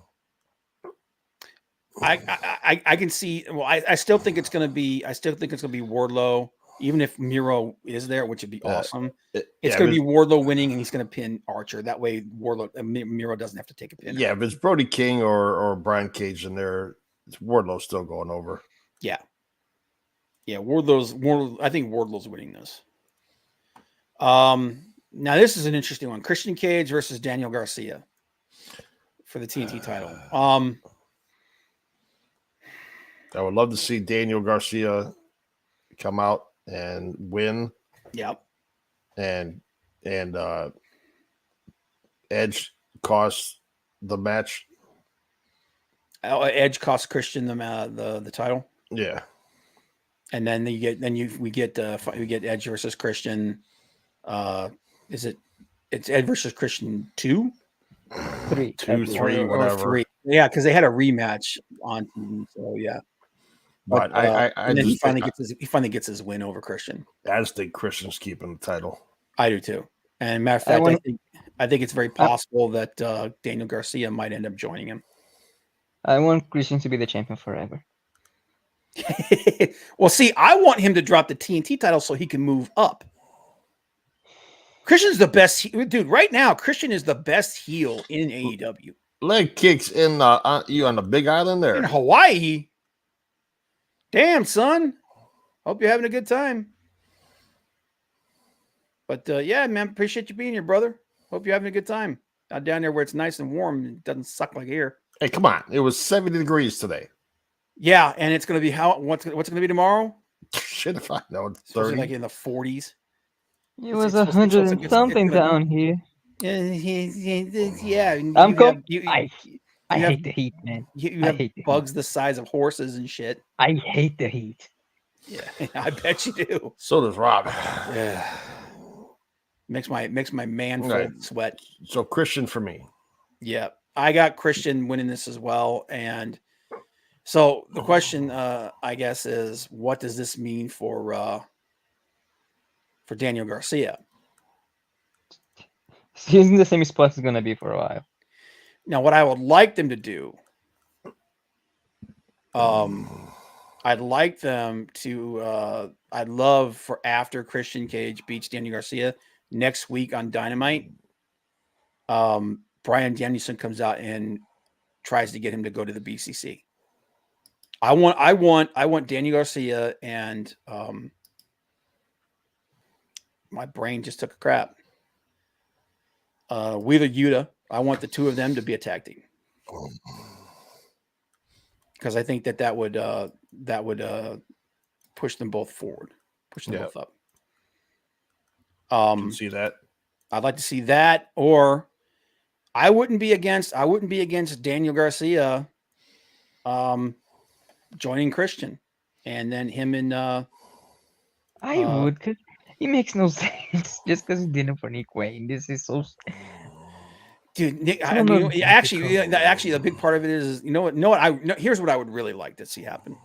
can see. Well, I still think it's going to be. I still think it's going to be Wardlow. Even if Miro is there, which would be awesome, it's going to be Wardlow winning, and he's going to pin Archer. That way, Miro doesn't have to take a pin. Yeah, if it's Brody King or Brian Cage in there, Wardlow's still going over. Yeah. I think Wardlow's winning this. Now this is an interesting one: Christian Cage versus Daniel Garcia for the TNT title. I would love to see Daniel Garcia come out and win. Yep. And Edge costs the match. Edge costs Christian the title. Yeah. And then we get Edge versus Christian. It's Edge versus Christian 2? 3, 3, whatever. 3. Yeah, because they had a rematch on TV, so yeah. But he finally gets his win over Christian. I just think Christian's keeping the title. I do too. And matter of fact, I think it's very possible that Daniel Garcia might end up joining him. I want Christian to be the champion forever. Well, see, I want him to drop the TNT title so he can move up. Christian's the best dude right now. Christian is the best heel in AEW. Leg kicks in you on the Big Island there in Hawaii. Damn, son. Hope you're having a good time. But yeah, man, appreciate you being here, brother. Hope you're having a good time. Out down there where it's nice and warm and it doesn't suck like here. Hey, come on. It was 70 degrees today. Yeah, and it's gonna be what's it gonna be tomorrow? Shit, if I know, it's 30. Like in the 40s. It was 100 and something down here. Yeah. I'm cold. I hate the heat, man. You have bugs the size of horses and shit. I hate the heat. Yeah, I bet you do. So does Rob. Yeah. Makes my man sweat. So Christian for me. Yeah. I got Christian winning this as well. And so the question I guess is, what does this mean for Daniel Garcia? He's in the same spot he's gonna be for a while. Now, what I would like them to do, I'd like them to, I'd love for after Christian Cage beats Daniel Garcia next week on Dynamite, Bryan Danielson comes out and tries to get him to go to the BCC. I want Daniel Garcia and my brain just took a crap. Wheeler Yuta. I want the two of them to be a tag team because I think that would push them both forward, push them both up. Can you see that? I'd like to see that, or I wouldn't be against Daniel Garcia joining Christian, and then him and I would, because it makes no sense just because he did it for Nick Wayne. This is so. Dude, Nick, actually, the big part of it is, here's what I would really like to see happen.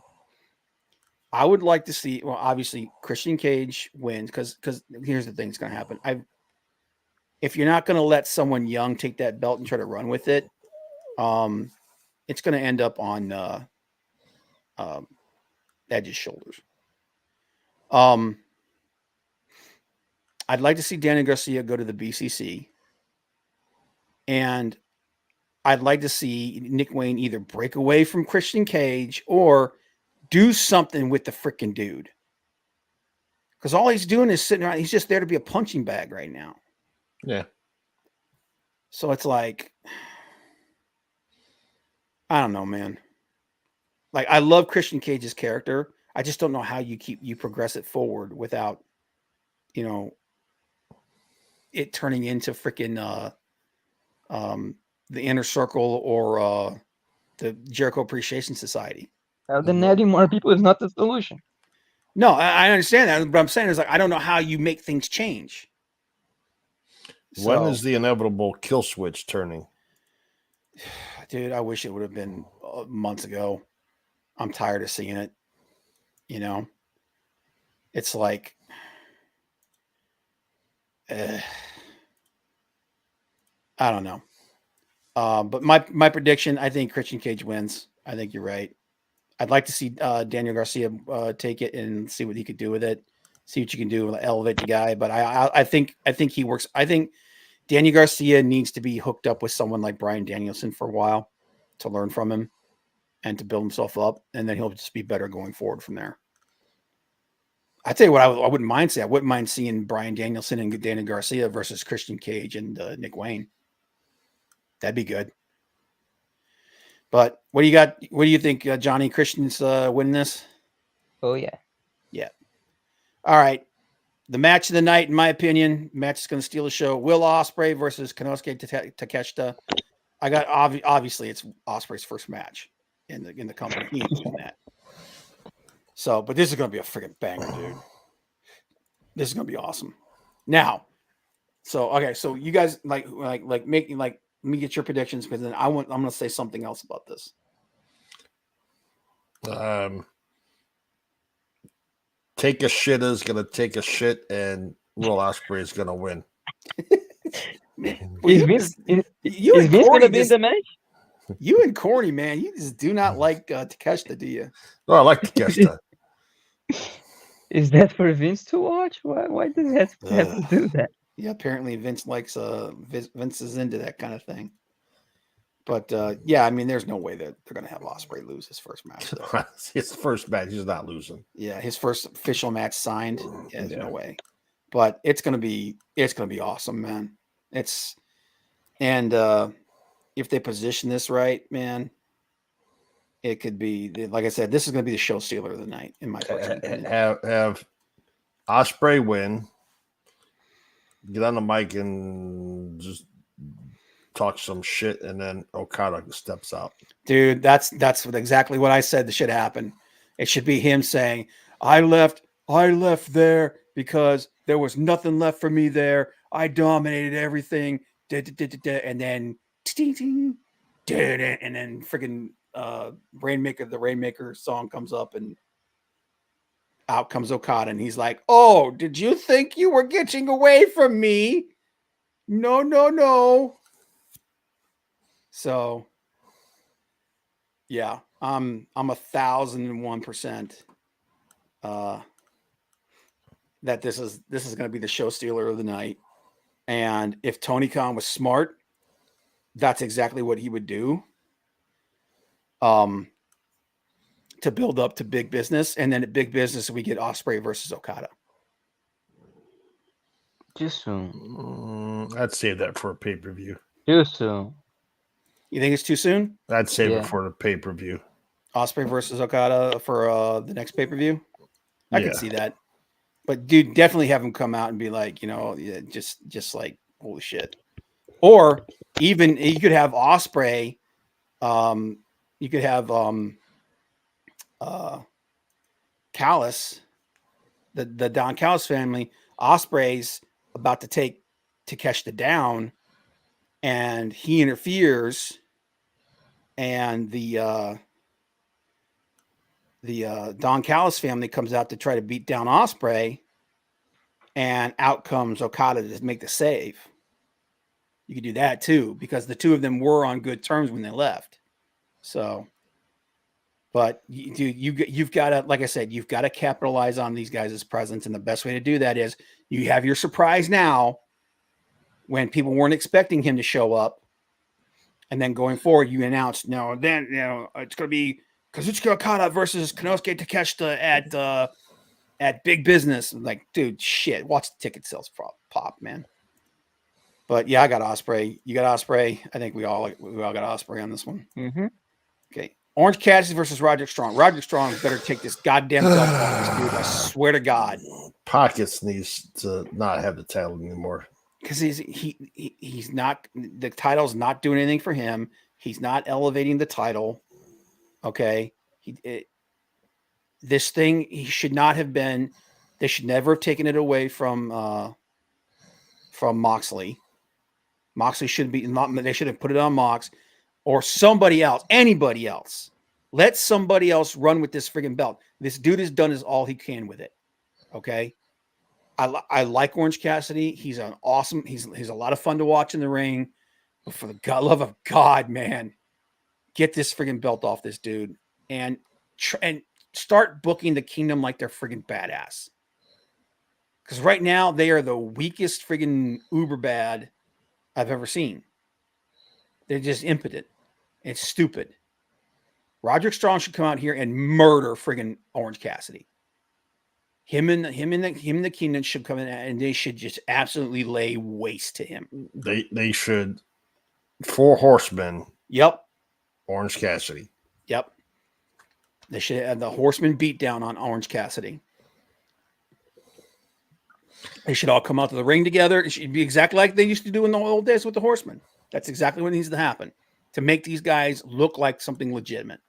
I would like to see, well, obviously Christian Cage wins because here's the thing that's going to happen. If you're not going to let someone young take that belt and try to run with it, it's going to end up on Edge's shoulders. I'd like to see Daniel Garcia go to the BCC, and I'd like to see Nick Wayne either break away from Christian Cage or do something with the freaking dude. Because all he's doing is sitting around. He's just there to be a punching bag right now. Yeah. So it's like, I don't know, man. Like, I love Christian Cage's character. I just don't know how you progress it forward without, it turning into freaking the Inner Circle or the Jericho Appreciation Society. Then adding more people is not the solution. No, I understand that. But I'm saying is, like, I don't know how you make things change. When is the inevitable kill switch turning? Dude, I wish it would have been months ago. I'm tired of seeing it. It's like, I don't know. But my prediction, I think Christian Cage wins. I think you're right. I'd like to see Daniel Garcia take it and see what he could do with it. See what you can do, elevate the guy. But I think he works. I think Daniel Garcia needs to be hooked up with someone like Bryan Danielson for a while to learn from him and to build himself up, and then he'll just be better going forward from there. I tell you what, I wouldn't mind saying. I wouldn't mind seeing Bryan Danielson and Daniel Garcia versus Christian Cage and Nick Wayne. That'd be good. But what do you got? What do you think, Johnny? Christian's winning this? Oh yeah. Yeah. All right. The match of the night, in my opinion, match is going to steal the show. Will Ospreay versus Konosuke Takeshita. I got obviously it's Ospreay's first match in the company. He ain't doing that. So, but this is going to be a freaking banger, dude. This is going to be awesome. Now, so you guys like making let me get your predictions, because then I'm going to say something else about this. Take a shitter is going to take a shit, and Will Ospreay is going to win. Is Vince going to be in the match? You and Corny, man, you just do not like Takeshita, do you? No, I like Takeshita. Is that for Vince to watch? Why does he have to do that? Yeah, apparently Vince likes Vince is into that kind of thing. But yeah, I mean, there's no way that they're going to have Ospreay lose his first match. His first match, he's not losing. Yeah, his first official match signed. Yeah, there's no way. But it's gonna be awesome, man. If they position this right, man, it could be, like I said, this is gonna be the show stealer of the night, in my personal opinion. Have Ospreay win, get on the mic and just talk some shit, and then Okada steps out. Dude, that's exactly what I said. The shit happened. It should be him saying, I left there because there was nothing left for me there. I dominated everything. And then and then freaking the Rainmaker song comes up, and out comes Okada, and he's like, oh, did you think you were getting away from me? No. So, yeah, I'm 1,001% that this is going to be the show stealer of the night. And if Tony Khan was smart, that's exactly what he would do. To build up to big business, and then at big business we get Ospreay versus Okada. Too soon. I'd save that for a pay-per-view. Too soon. You think it's too soon? I'd save Yeah. it for the pay-per-view. Ospreay versus Okada for the next pay-per-view? I Yeah. can see that. But dude, definitely have him come out and be like, yeah, just like holy shit. Or even you could have Ospreay, you could have Callis, the Don Callis family. Ospreay's about to take Takeshita down, and he interferes, and the Don Callis family comes out to try to beat down Ospreay, and out comes Okada to make the save. You could do that too, because the two of them were on good terms when they left. So, but you've got to, like I said, you've got to capitalize on these guys' presence, and the best way to do that is you have your surprise now when people weren't expecting him to show up, and then going forward, you announce, no, then it's going to be Kazuchika Okada versus Konosuke Takeshita at Big Business. I'm like, dude, shit, watch the ticket sales pop, man. But yeah, I got Ospreay. You got Ospreay. I think we all got Ospreay on this one. Mm-hmm. Okay. Orange Cassidy versus Roderick Strong. Roderick Strong better take this goddamn belt off this dude. I swear to God. Pockets needs to not have the title anymore. Because he's not, the title's not doing anything for him. He's not elevating the title. Okay. This thing, he should not have been, they should never have taken it away from Moxley. Moxley should be, they should have put it on Mox or somebody else, anybody else. Let somebody else run with this friggin' belt. This dude has done all he can with it. Okay. I like Orange Cassidy. He's an awesome, he's a lot of fun to watch in the ring. But for the love of God, man, get this friggin' belt off this dude and start booking the Kingdom like they're friggin' badass. Because right now they are the weakest friggin' uber bad I've ever seen. They're just impotent. It's stupid. Roderick Strong should come out here and murder friggin' Orange Cassidy. Him and the Kingdom should come in and they should just absolutely lay waste to him. They should. 4 Horsemen. Yep. Orange Cassidy. Yep. They should have the Horseman beat down on Orange Cassidy. They should all come out to the ring together. It should be exactly like they used to do in the old days with the Horsemen. That's exactly what needs to happen to make these guys look like something legitimate.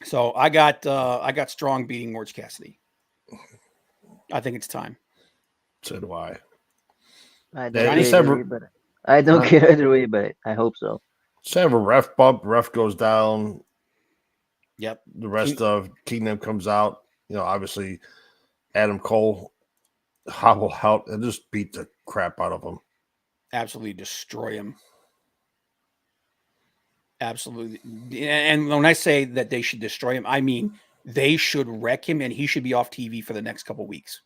So I got Strong beating Orange Cassidy. I think it's time. So do I. I Yeah, don't just care have either a- way, but I don't care either way, but I hope so. So have a ref bump. Ref goes down. Yep. The rest of Kingdom comes out. Obviously, Adam Cole hobble out and just beat the crap out of him. Absolutely destroy him. Absolutely. And when I say that they should destroy him, I mean they should wreck him and he should be off TV for the next couple of weeks.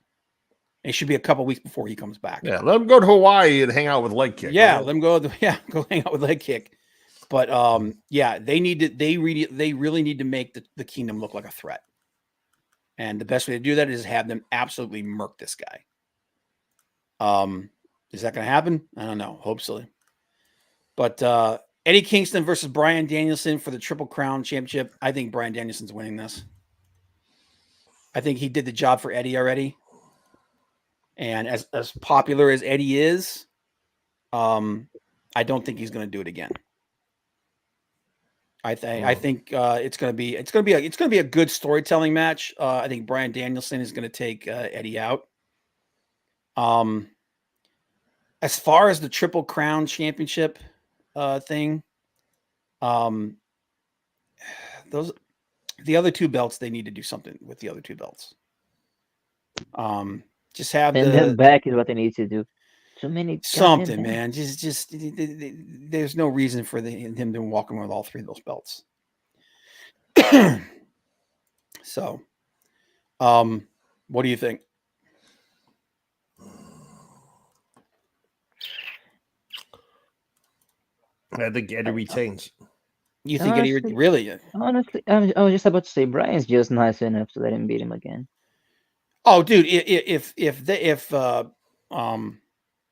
It should be a couple of weeks before he comes back. Yeah, let him go to Hawaii and hang out with Leg Kick. Yeah, right? let him go. Go hang out with Leg Kick. But yeah, they really need to make the Kingdom look like a threat. And the best way to do that is have them absolutely murk this guy. Is that going to happen? I don't know. Hope so. But Eddie Kingston versus Bryan Danielson for the Triple Crown Championship. I think Bryan Danielson's winning this. I think he did the job for Eddie already. And as popular as Eddie is, I don't think he's going to do it again. I think it's going to be a good storytelling match. I think Bryan Danielson is going to take Eddie out. As far as the Triple Crown Championship thing, the other 2 belts, they need to do something with the other 2 belts. Just have Send them back is what they need to do. Too many something, goddamn man. There's no reason for him to walk around with all three of those belts. So, what do you think? I think Eddie retains. You think Eddie Honestly, really? honestly, I was just about to say Brian's just nice enough to let him beat him again. Oh, dude, if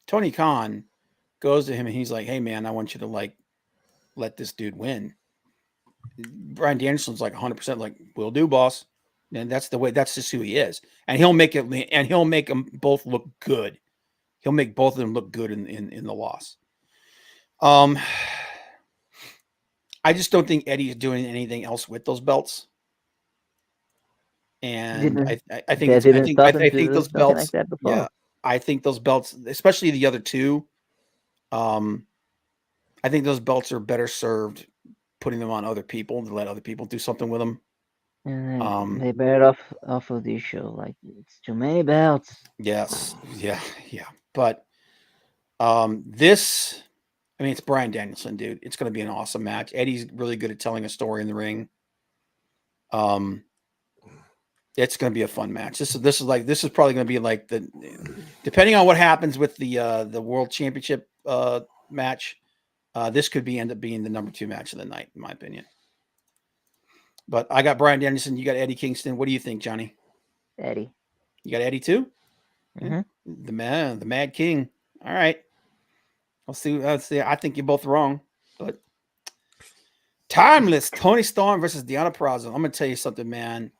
Tony Khan goes to him and he's like, "Hey, man, I want you to like let this dude win," Brian Danielson's like 100% like, "Will do, boss." And that's the way. That's just who he is, and he'll make it. And he'll make them both look good. He'll make both of them look good in the loss. I just don't think Eddie's doing anything else with those belts. And I think That didn't stop him I to think do those something belts, like that before. yeah, I think those belts, especially the other two, I think those belts are better served putting them on other people to let other people do something with them. And then they bear off of this show. Like it's too many belts. Yes, yeah. But this, I mean, it's Brian Danielson, dude. It's going to be an awesome match. Eddie's really good at telling a story in the ring. It's going to be a fun match. This is probably going to be like depending on what happens with the World Championship match, this could end up being the number 2 match of the night, in my opinion. But I got Brian Danielson. You got Eddie Kingston. What do you think, Johnny? Eddie. You got Eddie too? Mm-hmm. Yeah. The Mad King. All right. Let's see. I think you're both wrong, but timeless Tony Storm versus Deonna Purrazzo. I'm gonna tell you something, man.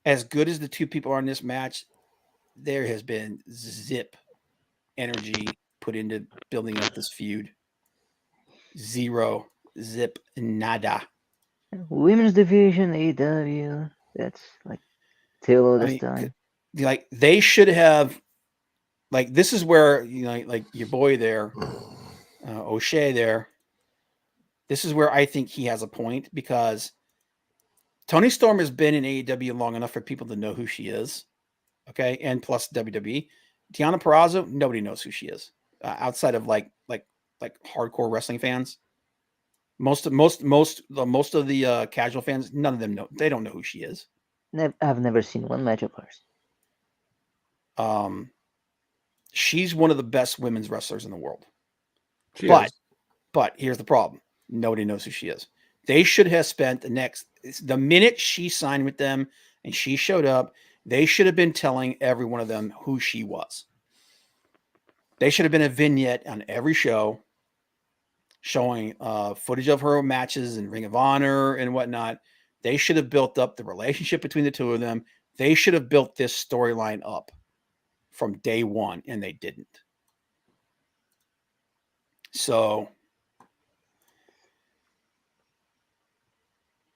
As good as the two people are in this match, there has been zip energy put into building up this feud. Zero, zip, nada. Women's division, AEW. That's like till all this time. Like they should have. Like this is where like your boy there, O'Shea there. This is where I think he has a point because Tony Storm has been in AEW long enough for people to know who she is. Okay. And plus WWE. Deonna Purrazzo, nobody knows who she is outside of like hardcore wrestling fans. Most of the casual fans, none of them know. They don't know who she is. I've never seen one match of hers. She's one of the best women's wrestlers in the world. But here's the problem. Nobody knows who she is. They should have spent the minute she signed with them and she showed up, they should have been telling every one of them who she was. They should have been a vignette on every show showing footage of her matches in Ring of Honor and whatnot. They should have built up the relationship between the two of them. They should have built this storyline up from day one, and they didn't. So,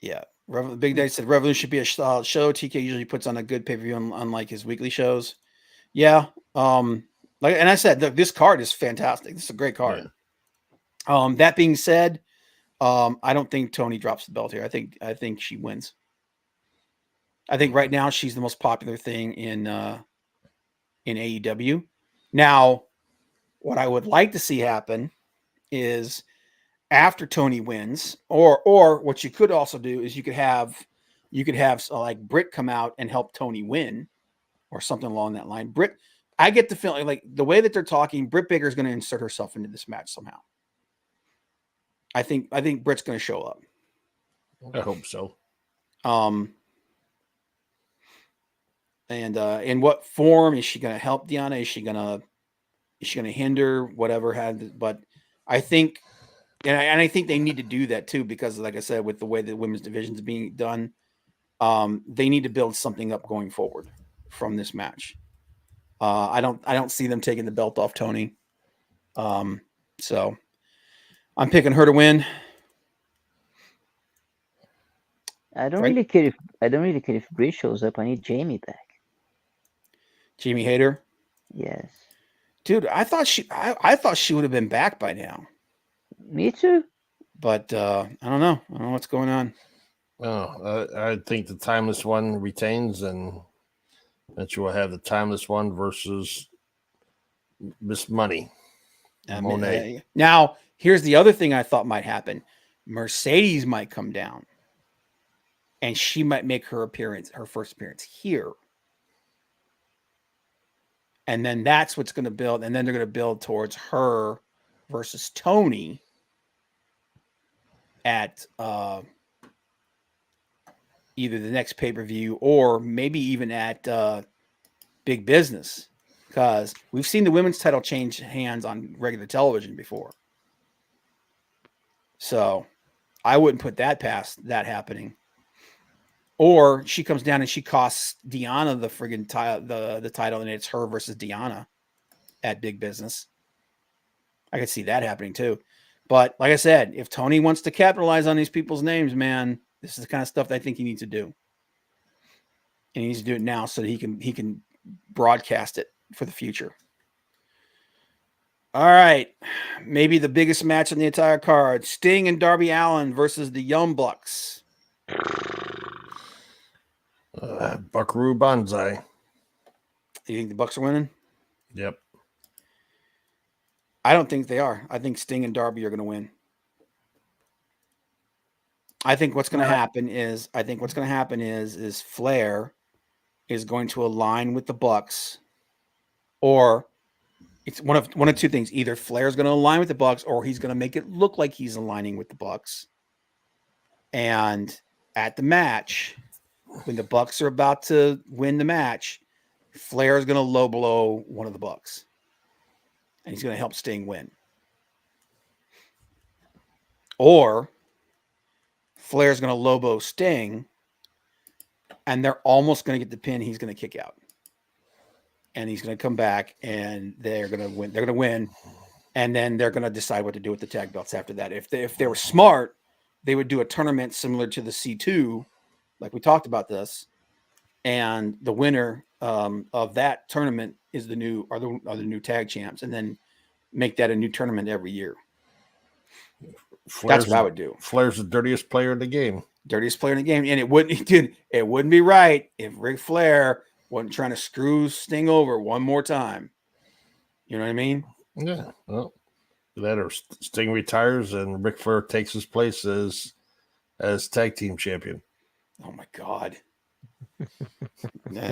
yeah. Big Daddy said Revolution should be a show. TK usually puts on a good pay-per-view unlike his weekly shows. Yeah. And I said, this card is fantastic. This is a great card. Yeah. That being said, I don't think Tony drops the belt here. I think she wins. I think right now she's the most popular thing in AEW. Now, what I would like to see happen is after Tony wins, or what you could also do is you could have like Britt come out and help Tony win, or something along that line. Britt, I get the feeling like the way that they're talking, Britt Baker is going to insert herself into this match somehow. I think Britt's going to show up. I hope so. And in what form is she going to help Deonna? Is she going to hinder whatever but I think, and I think they need to do that too, because like I said, with the way the women's division is being done, they need to build something up going forward from this match. I don't see them taking the belt off Tony. So I'm picking her to win. I don't really care if Britt shows up. I need Jamie back. Jamie Hayter? Yes. Dude, I thought she would have been back by now. Me too. But I don't know. I don't know what's going on. Oh, I think the timeless one retains, and that you will have the timeless one versus Miss Money. Monet. Now, here's the other thing I thought might happen. Mercedes might come down, and she might make her first appearance here. And then that's what's going to build. And then they're going to build towards her versus Tony at either the next pay-per-view or maybe even at Big Business, because we've seen the women's title change hands on regular television before. So I wouldn't put that past that happening. Or she comes down and she costs Deanna the friggin' the title, and it's her versus Deanna at Big Business. I could see that happening too. But like I said, if Tony wants to capitalize on these people's names, man, this is the kind of stuff that I think he needs to do. And he needs to do it now so that he can broadcast it for the future. All right. Maybe the biggest match on the entire card. Sting and Darby Allin versus the Young Bucks. Buckaroo Banzai. You think the Bucks are winning? Yep. I don't think they are. I think Sting and Darby are going to win. I think what's going to happen is Flair is going to align with the Bucks, or it's one of two things. Either Flair's going to align with the Bucks, or he's going to make it look like he's aligning with the Bucks. And at the match, when the Bucks are about to win the match, Flair is going to low blow one of the Bucks, and he's going to help Sting win. Or Flair's going to low blow Sting, and they're almost going to get the pin. He's going to kick out, and he's going to come back, and they're going to win. They're going to win, and then they're going to decide what to do with the tag belts after that. If they were smart, they would do a tournament similar to the C2, like we talked about this, and the winner of that tournament is the new tag champs, and then make that a new tournament every year. That's what I would do. Flair's the dirtiest player in the game. Dirtiest player in the game. And it wouldn't be right if Ric Flair wasn't trying to screw Sting over one more time. You know what I mean? Yeah. Well, that or Sting retires and Ric Flair takes his place as tag team champion. Oh my God.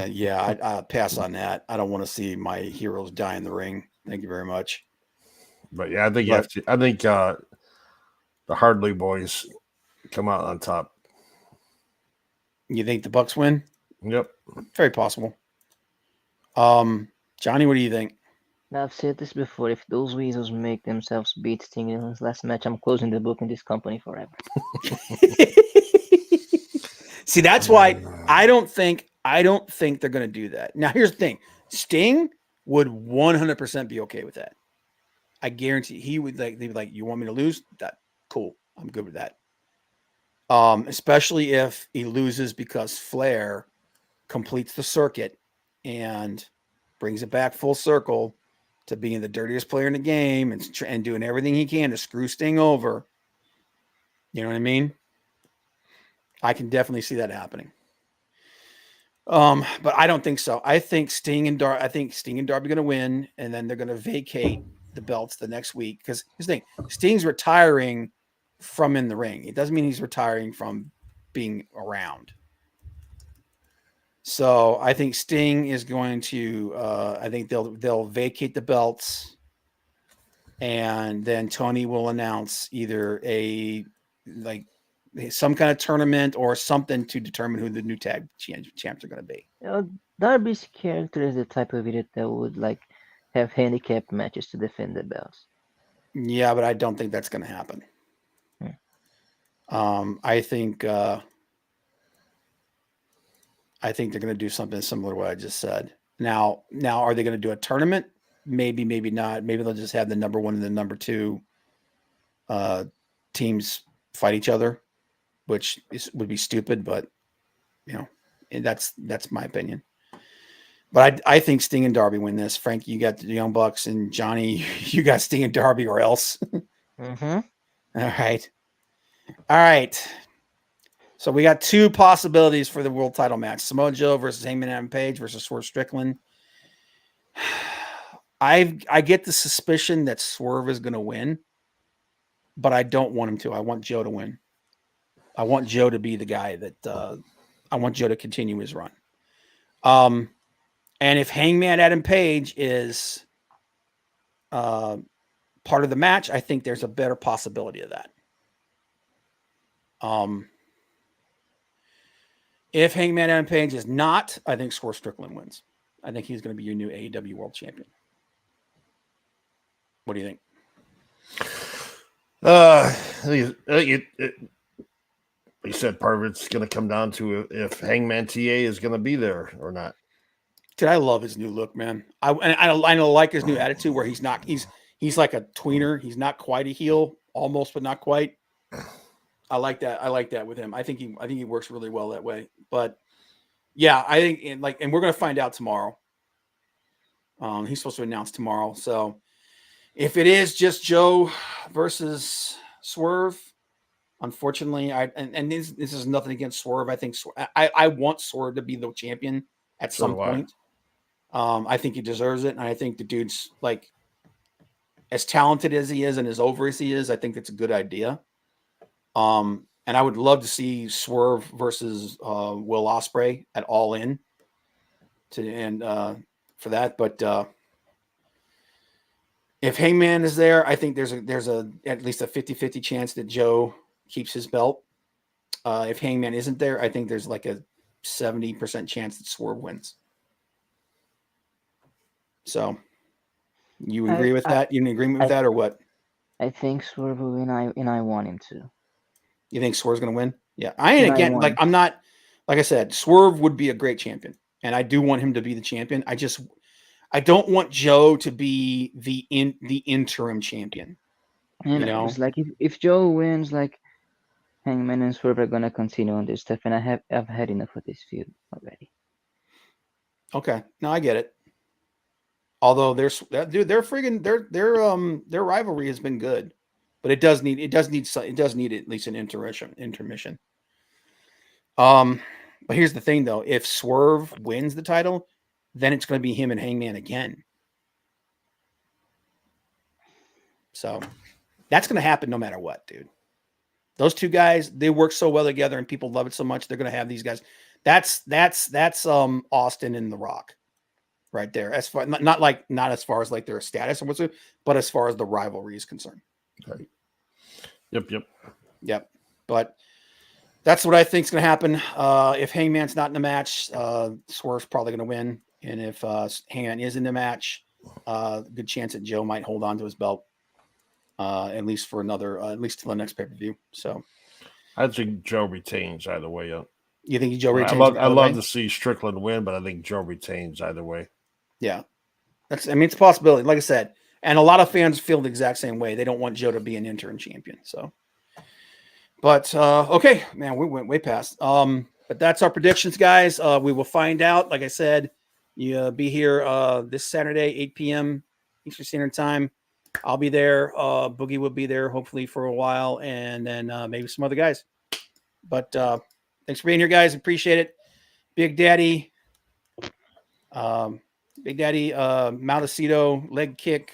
Yeah, I'll pass on that. I don't want to see my heroes die in the ring. Thank you very much. But yeah, I think you have to. I think the Hardley boys come out on top. You think the Bucks win? Yep. Very possible. Johnny, what do you think? I've said this before. If those weasels make themselves beat Sting in his last match, I'm closing the book in this company forever. See, that's why I don't think they're going to do that. Now, here's the thing. Sting would 100% be okay with that. I guarantee he would they'd be like, you want me to lose? That cool. I'm good with that. Especially if he loses because Flair completes the circuit and brings it back full circle to being the dirtiest player in the game and doing everything he can to screw Sting over. You know what I mean? I can definitely see that happening. But I don't think so. I think Sting and Darby are going to win, and then they're going to vacate the belts the next week. Because here's the thing: Sting's retiring from in the ring. It doesn't mean he's retiring from being around. So I think Sting is going to. I think they'll vacate the belts, and then Tony will announce either some kind of tournament or something to determine who the new tag champs are going to be. Darby's character is the type of idiot that would have handicap matches to defend the belts. Yeah, but I don't think that's going to happen. I think they're going to do something similar to what I just said. Now, are they going to do a tournament? Maybe, maybe not. Maybe they'll just have the number 1 and the number 2 teams fight each other, which would be stupid, but that's my opinion. But I think Sting and Darby win this. Frank, you got the Young Bucks, and Johnny, you got Sting and Darby or else. Mm-hmm. All right. So we got 2 possibilities for the world title match: Samoa Joe versus Hangman Adam Page versus Swerve Strickland. I get the suspicion that Swerve is going to win, but I don't want him to. I want Joe to win. I want Joe to be the guy that I want Joe to continue his run. And if Hangman Adam Page is part of the match, I think there's a better possibility of that. If Hangman Adam Page is not, I think Swerve Strickland wins. I think he's going to be your new AEW World Champion. What do you think? You said part of it's going to come down to if Hangman TA is going to be there or not. Dude, I love his new look, man. I like his new attitude where he's like a tweener. He's not quite a heel, almost, but not quite. I like that. I like that with him. I think he works really well that way. But yeah, I think and we're gonna find out tomorrow. He's supposed to announce tomorrow. So if it is just Joe versus Swerve, unfortunately, this is nothing against Swerve. I think I want Swerve to be the champion at some point. I think he deserves it, and I think the dude's like as talented as he is and as over as he is. I think that's a good idea. And I would love to see Swerve versus Will Ospreay at All In for that. But if Hangman is there, I think there's at least a 50-50 chance that Joe keeps his belt. If Hangman isn't there, I think there's like a 70% chance that Swerve wins. So you agree with that? You in agreement with that or what? I think Swerve will win, and I want him to. You think Swerve's going to win? Yeah. I'm not, like I said, Swerve would be a great champion, and I do want him to be the champion. I don't want Joe to be the interim champion. It's like if Joe wins, like Hangman and Swerve are gonna continue on this stuff, and I've had enough of this feud already. Okay, no, I get it. Although their rivalry has been good, but it does need at least an intermission. But here's the thing though: if Swerve wins the title, then it's going to be him and Hangman again. So that's going to happen no matter what, dude. Those two guys, they work so well together, and people love it so much. They're going to have these guys. That's Austin and The Rock, right there. As far not as far as like their status or whatsoever, but as far as the rivalry is concerned. Okay. Yep. But that's what I think is going to happen. If Hangman's not in the match, Swerve's probably going to win. And if Hangman is in the match, good chance that Joe might hold on to his belt, at least for at least till the next pay-per-view. So I think Joe retains either way. You think Joe retains? I love to see Strickland win, but I think Joe retains either way. Yeah. It's a possibility. Like I said, and a lot of fans feel the exact same way. They don't want Joe to be an interim champion. So, but okay, man, we went way past. But that's our predictions, guys. We will find out. Like I said, you be here this Saturday, 8 p.m. Eastern Standard Time. I'll be there. Boogie will be there, hopefully for a while, and then maybe some other guys. But thanks for being here, guys. Appreciate it. Big Daddy, Maldacito, leg kick.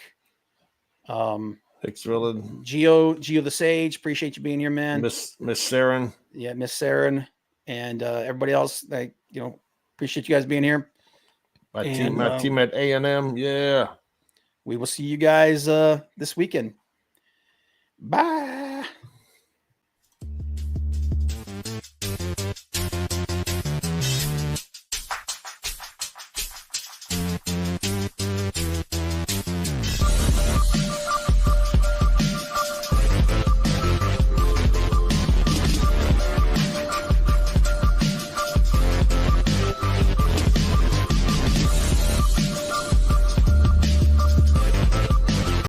Thanks, Villain. Geo the Sage. Appreciate you being here, man. Miss Saren. Yeah, Miss Saren, and everybody else. Appreciate you guys being here. My team at A&M. Yeah. We will see you guys this weekend. Bye.